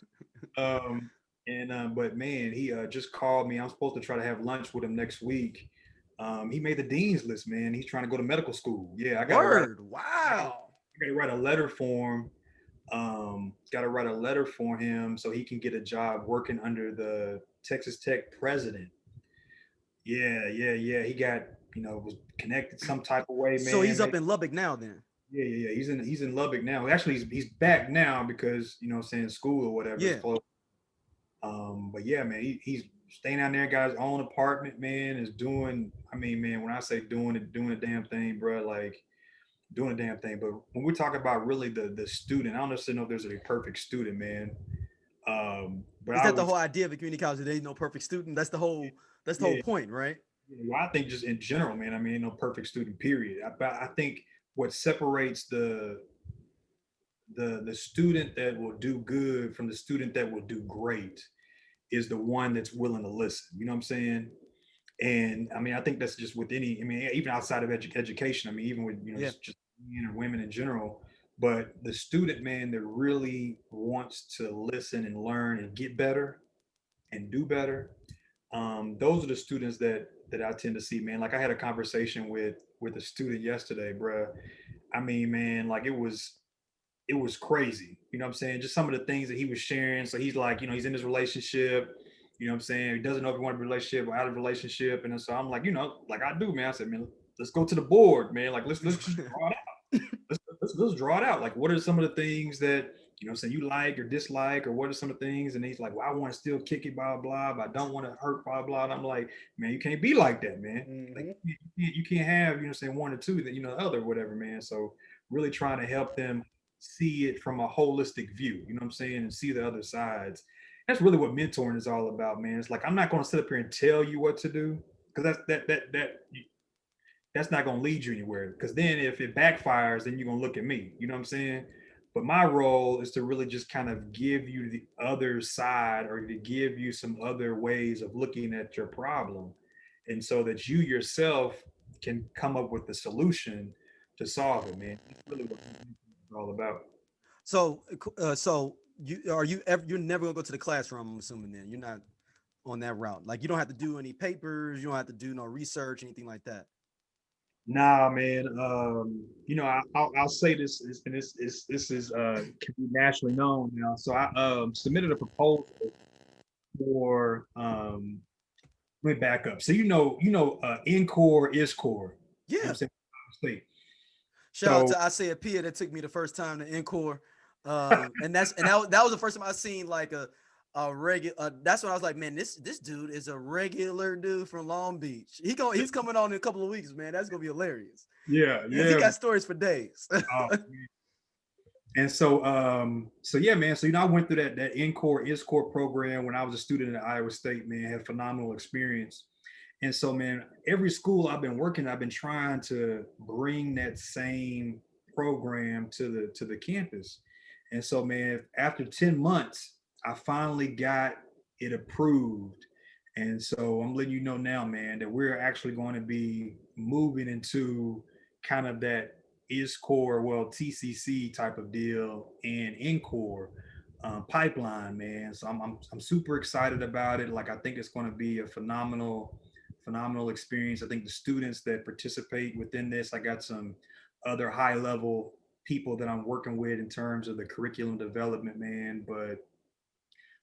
But man, he just called me. I'm supposed to try to have lunch with him next week. He made the dean's list, man. He's trying to go to medical school. Yeah, Wow. I gotta write a letter for him. Got to write a letter for him so he can get a job working under the Texas Tech president. Yeah. He got, was connected some type of way, man. So he's up in Lubbock now then. Yeah. He's in Lubbock now. Actually, he's back now because, saying school or whatever is closed. But yeah, man, he's staying out there, got his own apartment, man, is doing, I mean, man, when I say doing the damn thing, bro, like doing a damn thing. But when we talk about really the student, I don't necessarily know if there's a perfect student, man. But Is I that the would, whole idea of a community college? There ain't no perfect student. That's the whole yeah, point, right? well, I think just in general, man. I mean, ain't no perfect student, period. I think what separates the student that will do good from the student that will do great is the one that's willing to listen. You know what I'm saying? And I mean, I think that's just with any. I mean, even outside of education. I mean, even with Yeah. just men or women in general. But the student, man, that really wants to listen and learn and get better and do better. Those are the students that I tend to see, man. Like I had a conversation with a student yesterday, bruh. I mean, man, like it was crazy. You know what I'm saying? Just some of the things that he was sharing. So he's like, he's in this relationship. You know what I'm saying? He doesn't know if he wants a relationship or out of a relationship. And so I'm like, like I do, man. I said, man, let's go to the board, man. Like let's just draw it out. Let's draw it out. Like, what are some of the things that saying you like or dislike, or what are some of the things? And he's like, well, I want to still kick it, blah blah, but I don't want to hurt, blah blah. And I'm like, man, you can't be like that, man. Like Mm-hmm. you can't have saying one or two that the other, whatever, man. So really trying to help them see it from a holistic view. You know what I'm saying, and see the other sides. That's really what mentoring is all about, man. It's like I'm not going to sit up here and tell you what to do because that's not going to lead you anywhere. Because then if it backfires, then you're going to look at me. You know what I'm saying? But my role is to really just kind of give you the other side, or to give you some other ways of looking at your problem. And so that you yourself can come up with the solution to solve it, man. That's really what it's all about. So you're never gonna go to the classroom, I'm assuming. Then you're not on that route. Like you don't have to do any papers, you don't have to do no research, anything like that. Nah, man. I'll say this, and this is can be nationally known now. So I submitted a proposal for let me back up. So Encore is core. I'm Yeah. saying state. Shout out So to Isaiah Pia that took me the first time to Encore. And that was the first time I seen like a regular. That's when I was like, man, this dude is a regular dude from Long Beach. He's coming on in a couple of weeks, man. That's gonna be hilarious. yeah, He yeah. got stories for days. Oh, and so yeah, man. So I went through that Encore is core program when I was a student at Iowa State, man. Had phenomenal experience. And so, man, every school I've been trying to bring that same program to the campus. And so, man, after 10 months, I finally got it approved. And so I'm letting you know now, man, that we're actually going to be moving into kind of that is core, well, TCC type of deal and Encore pipeline, man. So I'm super excited about it. Like I think it's going to be a phenomenal experience. I think the students that participate within this, I got some other high level people that I'm working with in terms of the curriculum development, man. But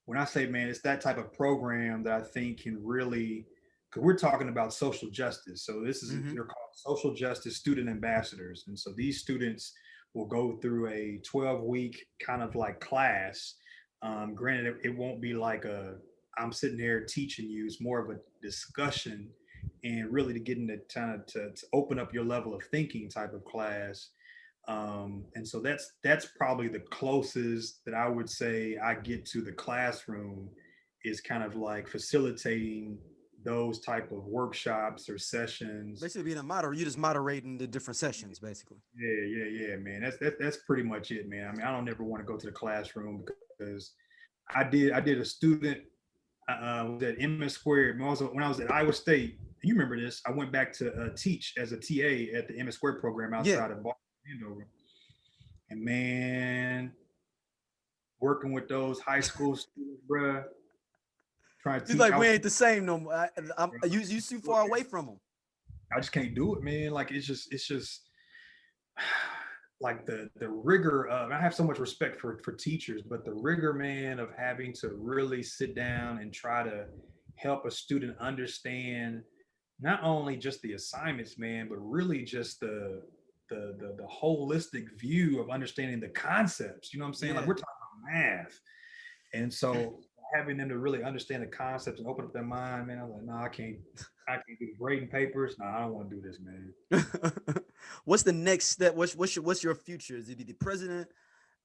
when I say, man, it's that type of program that I think can really, because we're talking about social justice. So Hmm. they're called social justice student ambassadors. And so these students will go through a 12-week kind of like class. Granted, it won't be like I'm sitting here teaching you. It's more of a discussion and really to get into kind of to open up your level of thinking type of class. And so that's probably the closest that I would say I get to the classroom, is kind of like facilitating those type of workshops or sessions. Basically, being a moderator, you just moderating the different sessions, basically. Yeah, man. That's pretty much it, man. I mean, I don't ever want to go to the classroom because I did a student was at MS Squared. When I was at Iowa State, you remember this? I went back to teach as a TA at the MS Squared program Yeah. outside of Boston, Andover. And man, working with those high school students, bruh, trying to He's teach. like, we ain't the same no more. You too far away from him. I just can't do it, man. Like it's just like the rigor of, I have so much respect for teachers, but the rigor, man, of having to really sit down and try to help a student understand not only just the assignments, man, but really just the holistic view of understanding the concepts. You know what I'm saying? Like Yeah. we're talking about math. And so having them to really understand the concepts and open up their mind, man, I'm like, no, I can't do grading papers. No, I don't want to do this, man. what's the next step? What's your future? Is it be the president?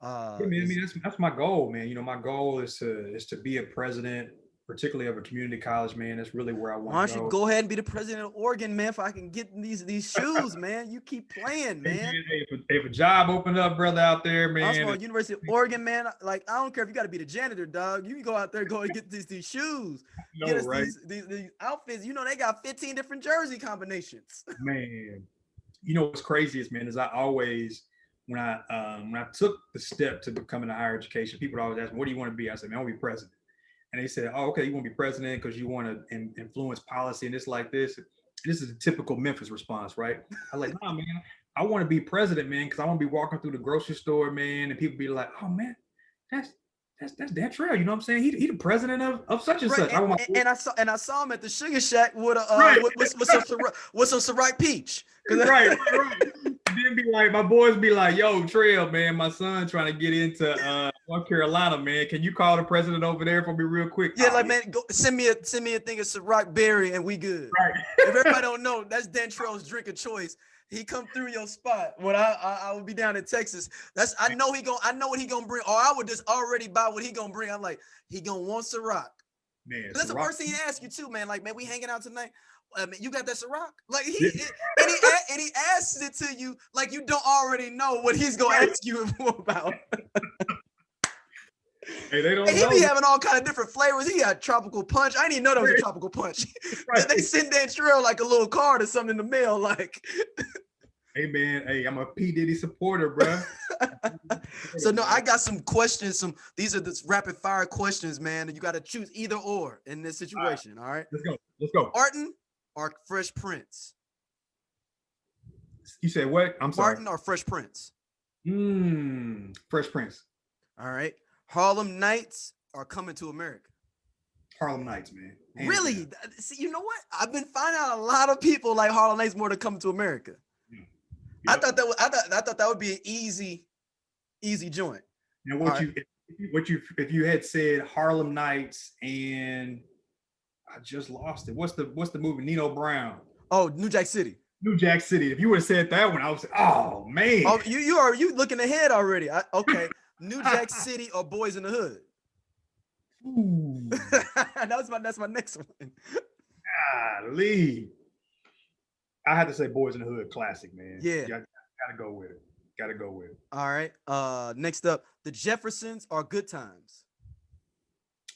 Yeah, man, I mean, that's my goal, man. You know, my goal is to be a president, particularly of a community college, man. That's really where I want Why to don't you go. go ahead and be the president of Oregon, man? If I can get these shoes, man. You keep playing, Hey, man. man, hey, if a job opened up, brother, out there, I'm man. from University of Oregon, man. Like, I don't care if you got to be the janitor, dog. You can go out there, go and get these shoes, get No, us right, these outfits. You know, they got 15 different jersey combinations. man. You know what's crazy is, man, is I always when I took the step to becoming a higher education, people would always ask me, "What do you want to be?" I said, "Man, I want to be president." And they said, "Oh, okay, you want to be president because you want to influence policy and this like this." This is a typical Memphis response, right? I like, nah, man, I want to be president, man, because I want to be walking through the grocery store, man, and people be like, "Oh, man, that's that's Dantrayl." You know what I'm saying? He the president of such and Right, such. I want my and I saw him at the Sugar Shack with a right, with some Ciroc peach. right. Then be like, my boys be like, "Yo, Trail, man, my son trying to get into North Carolina, man. Can you call the president over there for me real quick?" Yeah, Oh, like, man, go send me a thing of Ciroc berry and we good. right. If everybody don't know, that's Dantrayl's drink of choice. He come through your spot when I would be down in Texas. I know what he gonna bring, or I would just already buy what he gonna bring. I'm like, he gonna want Ciroc. Man, That's the Ciroc. first thing he ask you too, man. Like, man, we hanging out tonight. Man, you got that Ciroc? Like Yeah. and he asks it to you like you don't already know what he's gonna Right. ask you about. Hey, they don't And he know. be having all kind of different flavors. He got tropical punch. I didn't even know that was a tropical punch. Right. They send Dantrayl like a little card or something in the mail. Like, Hey, man, hey, I'm a P Diddy supporter, bro. so no, I got some questions. These are the rapid fire questions, man. And you got to choose either or in this situation. All right. Let's go. Martin or Fresh Prince? You said what? I'm sorry. Martin or Fresh Prince? Fresh Prince. All right. Harlem Nights or Coming to America? Harlem Nights, man. Hands Really? down. See, you know what? I've been finding out a lot of people like Harlem Nights more than Coming to America. Yep. I thought that would be an easy joint. Now, if you had said Harlem Nights and I just lost it. What's the movie? Nino Brown. Oh, New Jack City. New Jack City. If you would have said that one, I was oh man. Oh, you looking ahead already. Okay. New Jack City or Boys in the Hood? Ooh. That's my next one. Golly. I had to say Boys in the Hood classic, man. Yeah. Gotta go with it. All right. Next up, The Jeffersons or Good Times?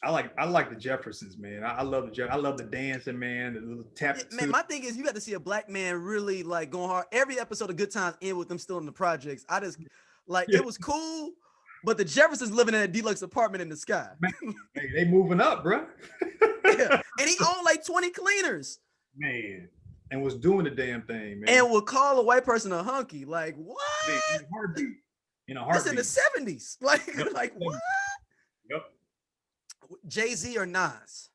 I like the Jeffersons, man. I love I love the dancing, man. The little tap. Yeah, man, my thing is you got to see a black man really like going hard. Every episode of Good Times end with them still in the projects. I just like It was cool, but the Jeffersons living in a deluxe apartment in the sky. Man, hey, they moving up, bro. Yeah. And he owned like 20 cleaners. Man, and was doing the damn thing, man. And would call a white person a hunky. Like, what? Man, in a heartbeat. That's in the 70s. Like, Yep. like what? Yep. Jay-Z or Nas?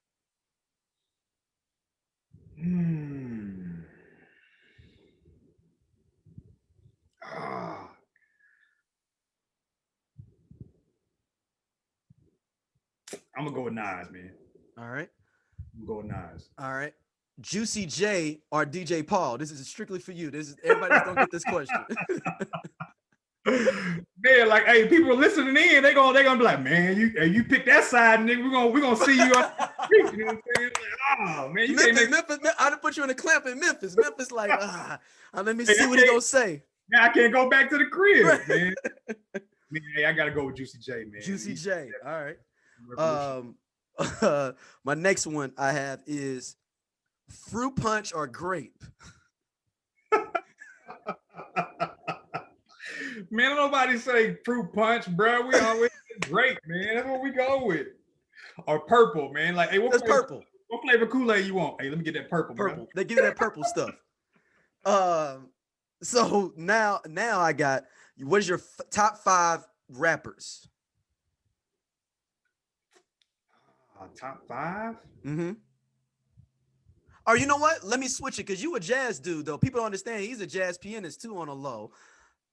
I'm gonna go with Nas, man. All right. I'm gonna go with Nas. All right. Juicy J or DJ Paul? This is strictly for you. Everybody's gonna get this question. Man, like, hey, people are listening in. They gonna be like, man, you pick that side, nigga. We're gonna see you up the street. You know what I'm saying? Like, oh man, Memphis, I done put you in a clamp in Memphis. Memphis, like, let me see what he gonna say. Now I can't go back to the crib, man. Man, hey, I gotta go with Juicy J, man. Juicy J. All right. My next one I have is fruit punch or grape. Man, nobody say fruit punch, bro. We always say grape, man. That's what we go with. Or purple, man. Like, hey, That's purple. What flavor Kool-Aid you want? Hey, let me get that purple. Purple. Bro. They give you that purple stuff. So now I got, what is your top 5 rappers? Top 5? Mm-hmm. Or you know what? Let me switch it because you a jazz dude, though. People don't understand he's a jazz pianist too on a low.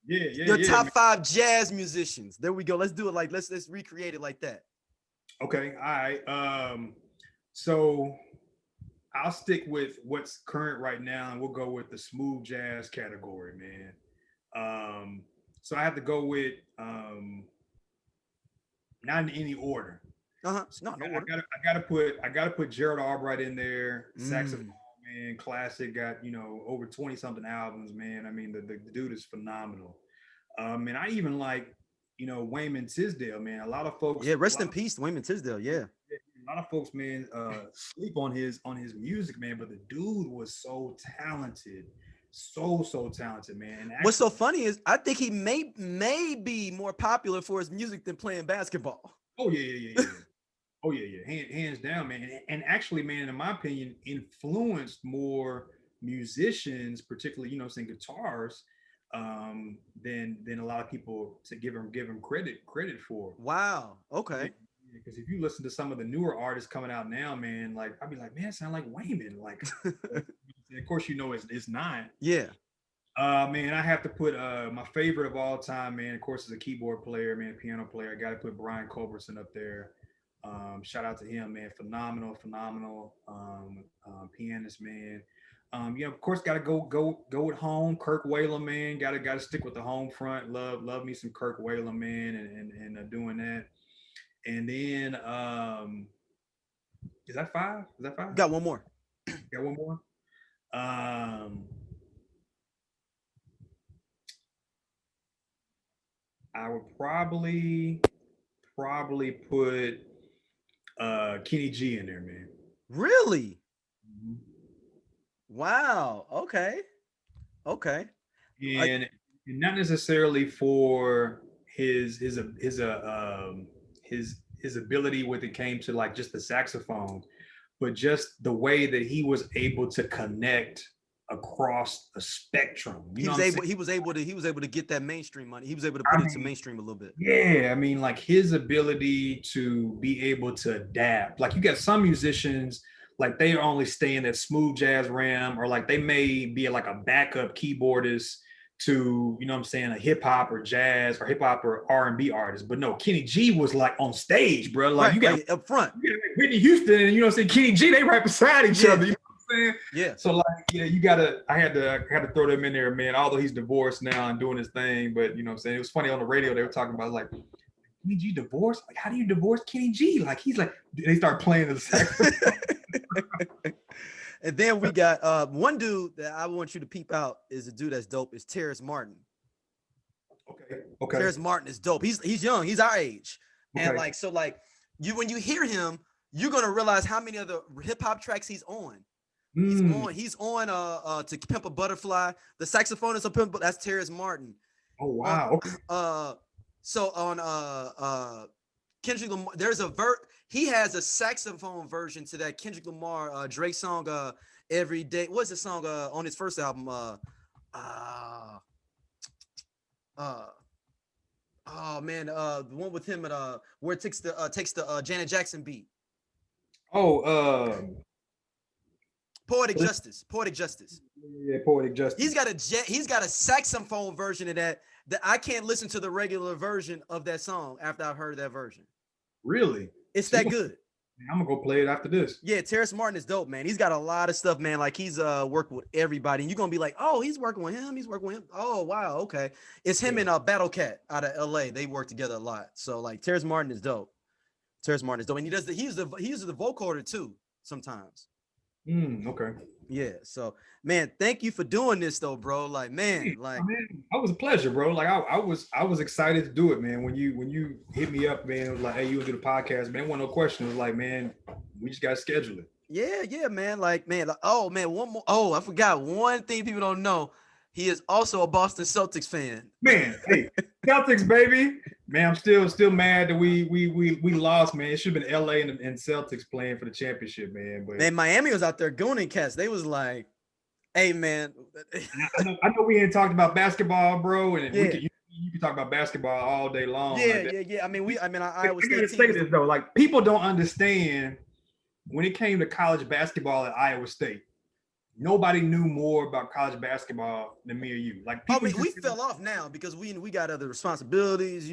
Yeah. Your top man. 5 jazz musicians. There we go. Let's do it like let's recreate it like that. Okay. All right. So I'll stick with what's current right now, and we'll go with the smooth jazz category, man. So I have to go with not in any order. No, no order. I gotta put Gerald Albright in there. Saxophone Mm. man, classic. Got over 20 something albums, man. I mean the dude is phenomenal. And I even like Wayman Tisdale, man. A lot of folks, Yeah, rest in peace, Wayman Tisdale. Yeah. a lot of folks, man, sleep on his music, man. But the dude was so talented, so talented, man. And What's so actually, funny is I think he may be more popular for his music than playing basketball. oh yeah. Oh yeah. Hands down, man. And actually, man, in my opinion, influenced more musicians, particularly, saying guitars, than a lot of people to give him credit for. Wow. Okay. Because if you listen to some of the newer artists coming out now, man, like I'd be like, man, it sound like Wayman. Like, of course, it's not. Yeah. Man, I have to put my favorite of all time, man. Of course, is a keyboard player, man, piano player. I got to put Brian Culbertson up there. Shout out to him, man. Phenomenal pianist, man. Of course, got to go with home. Kirk Whalum, man. Got to stick with the home front. Love me some Kirk Whalum, man, and doing that. And then, is that five? Got one more. Got one more. I would probably put Kenny G in there, man. Really? Mm-hmm. Wow. Okay. And not necessarily for his ability when it came to like just the saxophone, but just the way that he was able to connect across the spectrum. He was able to get that mainstream money. He was able to put it to mainstream a little bit. Yeah, I mean, like his ability to be able to adapt. Like you got some musicians, like they only stay in that smooth jazz realm, or like they may be like a backup keyboardist to, a hip hop or jazz or hip hop or R&B artist. But no, Kenny G was like on stage, bro. Like you got up front. You got Whitney Houston and Kenny G, they right beside each other. You know what I'm saying? Yeah. So like, I had to throw them in there, man. Although he's divorced now and doing his thing, but it was funny on the radio, they were talking about like, Kenny G divorced? Like, how do you divorce Kenny G? Like he's like, they start playing the saxophone. And then we got one dude that I want you to peep out is a dude that's dope. Is Terrence Martin. Okay. Terrence Martin is dope. He's young. He's our age. Okay. And when you hear him, you're gonna realize how many other hip hop tracks he's on. He's on To Pimp a Butterfly. The saxophonist of Pimp, that's Terrence Martin. Oh wow. So on Kendrick Lamar, he has a saxophone version to that Kendrick Lamar Drake song Every Day. What's the song on his first album? The one with him at where it takes the Janet Jackson beat. Poetic Justice. Yeah, Poetic Justice. He's got a saxophone version of that I can't listen to the regular version of that song after I've heard that version. Really? It's that good. I'm gonna go play it after this. Yeah, Terrence Martin is dope, man. He's got a lot of stuff, man. Like he's worked with everybody, and you're gonna be like, oh, he's working with him. Oh, wow, okay. It's him and Battle Cat out of LA. They work together a lot. So like Terrence Martin is dope. And he uses the vocoder too sometimes. Okay. Yeah. So, man, thank you for doing this, though, bro. Like, man, that was a pleasure, bro. Like, I was excited to do it, man. When you hit me up, man, it was like, hey, you want to do the podcast, man? It wasn't no question. It was like, man, we just got to schedule it. Yeah, man. Oh, man, one more. Oh, I forgot one thing people don't know. He is also a Boston Celtics fan. Man, hey, Celtics, baby. Man, I'm still mad that we lost, man. It should have been LA and Celtics playing for the championship, man. But man, Miami was out there gooning cats. They was like, hey, man. I know we ain't talked about basketball, bro. And you can talk about basketball all day long. Yeah. I mean, I always gotta say this though. Like, people don't understand when it came to college basketball at Iowa State. Nobody knew more about college basketball than me or you. Like, we fell off now because we got other responsibilities,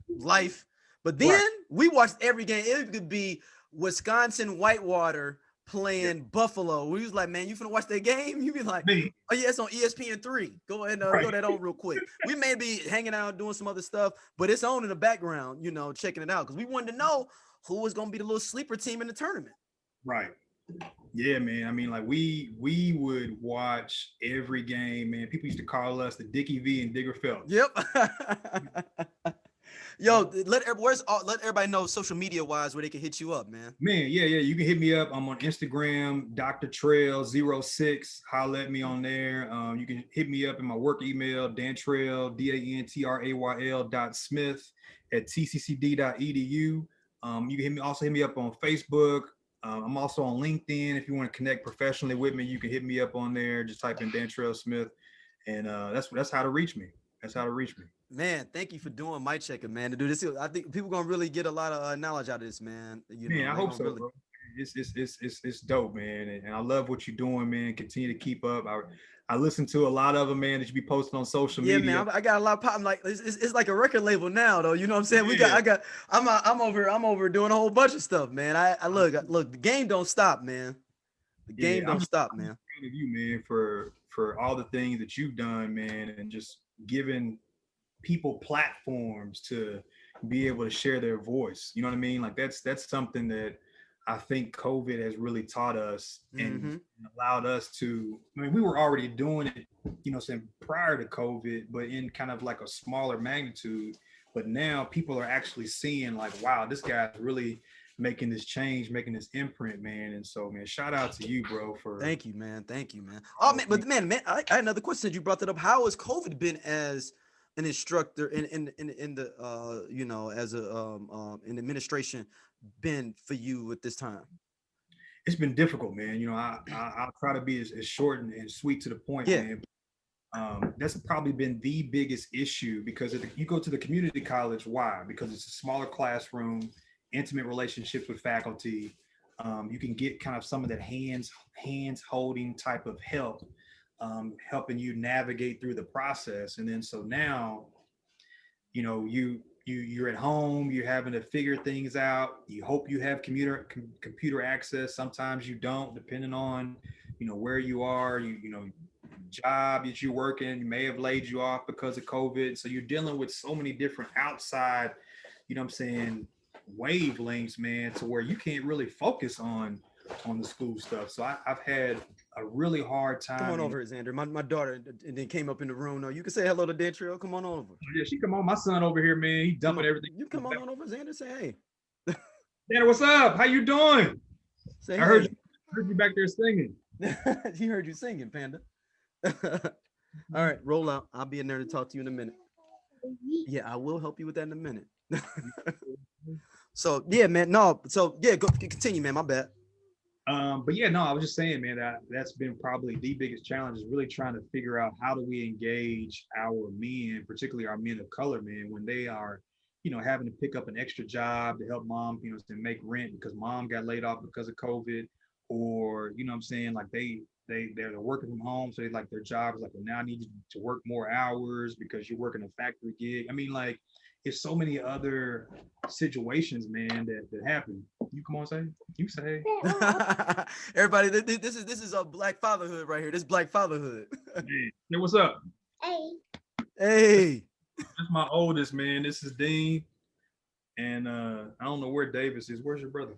life. But then we watched every game. It could be Wisconsin Whitewater playing Buffalo. We was like, man, you finna watch that game? You be like, Me. oh yeah, it's on ESPN3. Go ahead and Right. throw that on real quick. We may be hanging out doing some other stuff, but it's on in the background, checking it out because we wanted to know who was gonna be the little sleeper team in the tournament. Right. Yeah, man. I mean, like we would watch every game, man. People used to call us the Dickie V and Digger Phelps. Yep. Yo, let everybody know social media wise where they can hit you up, man. Man, yeah. You can hit me up. I'm on Instagram, Dartrayl06. Holla at me on there. You can hit me up in my work email, Dantrayl, DANTRAYL.smith@tccd.edu. You can also hit me up on Facebook. I'm also on LinkedIn. If you want to connect professionally with me, you can hit me up on there. Just type in Dantrayl Smith, and that's how to reach me. That's how to reach me. Man, thank you for doing Mic Checka, man. To do this, I think people gonna really get a lot of knowledge out of this, man. I hope so, bro. It's dope, man, and I love what you're doing, man. Continue to keep up. I listen to a lot of them, man, that you be posting on social media. Yeah, man, I got a lot of pop. Like it's like a record label now, though. You know what I'm saying? I'm over doing a whole bunch of stuff, man. I look, the game don't stop, man. The game don't stop, man. I'm proud of you, man, for all the things that you've done, man, and just giving people platforms to be able to share their voice. You know what I mean? Like that's something that I think COVID has really taught us and allowed us to. I mean, we were already doing it, saying prior to COVID, but in kind of like a smaller magnitude. But now people are actually seeing like, wow, this guy's really making this change, making this imprint, man. And so, man, shout out to you, bro. Thank you, man. Oh man, but man, I had another question since you brought that up. How has COVID been as an instructor in the as a in administration been for you at this time? It's been difficult, man. I'll try to be as short and sweet to the point, man. That's probably been the biggest issue because you go to the community college. Why? Because it's a smaller classroom, intimate relationships with faculty. You can get kind of some of that hands holding type of help, helping you navigate through the process. And then so now, you're at home, you're having to figure things out. You hope you have computer access. Sometimes you don't, depending on, where you are, job that you're working, you may have laid you off because of COVID. So you're dealing with so many different outside, wavelengths, man, to where you can't really focus on the school stuff. So I've had a really hard time. Come on over, Xander. My daughter and then came up in the room. No, you can say hello to Dantrayl. Come on over. Yeah, she come on. My son over here, man. He dumping everything. You come on over, Xander. Say hey. Xander, what's up? How you doing? Say I heard you back there singing. He heard you singing, Panda. All right, roll out. I'll be in there to talk to you in a minute. Yeah, I will help you with that in a minute. So yeah, man. No, so yeah, go continue, man. My bad. But yeah, no, I was just saying, man, that's been probably the biggest challenge is really trying to figure out how do we engage our men, particularly our men of color, man, when they are, having to pick up an extra job to help mom, to make rent because mom got laid off because of COVID, or like they're working from home, so they like their job is like, well, now I need you to work more hours because you're working a factory gig. I mean, like, it's so many other situations, man, that happen. You come on, say. Everybody, this is a black fatherhood right here. This black fatherhood. Hey, what's up? Hey. That's my oldest, man. This is Dean, and I don't know where Davis is. Where's your brother?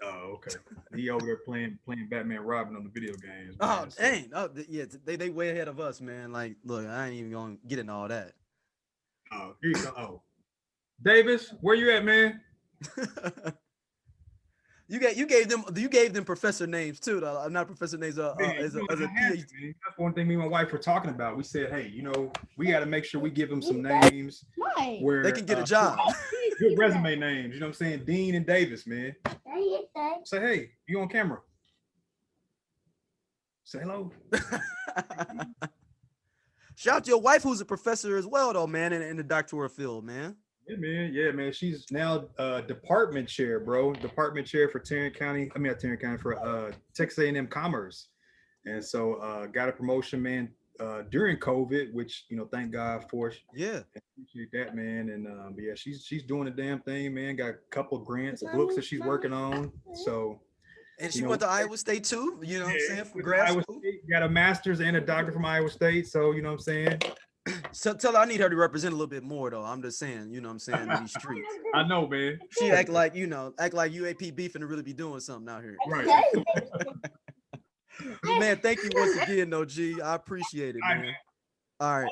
Oh, okay. He over there playing Batman Robin on the video games. Man, dang. Oh, yeah, they way ahead of us, man. Like, look, I ain't even gonna get into all that. Oh, here you go. Oh, Davis, where you at, man? You gave them professor names too, though. Not professor names. As a PhD. That's one thing me and my wife were talking about. We said, hey, we got to make sure we give them some names where they can get a job. Good resume names. You know what I'm saying? Dean and Davis, man. Say, hey, you on camera? Say hello. Shout out to your wife, who's a professor as well, though, man, in the doctoral field, man. Yeah, man. She's now department chair, bro. Department chair for for Texas A&M Commerce. And so got a promotion, man, during COVID, which thank God for. Yeah. I appreciate that, man. And but yeah, she's doing the damn thing, man. Got a couple of grants, books that she's working on. So And she went to Iowa State too, you know what I'm saying, from grad Iowa school. State, got a master's and a doctor from Iowa State. So you know what I'm saying. So tell her I need her to represent a little bit more though. I'm just saying, you know what I'm saying, in these streets. I know, man. She act like UAP beefing to really be doing something out here. Right. Man, thank you once again, though, G. I appreciate it, man. All right.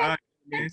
All right, man.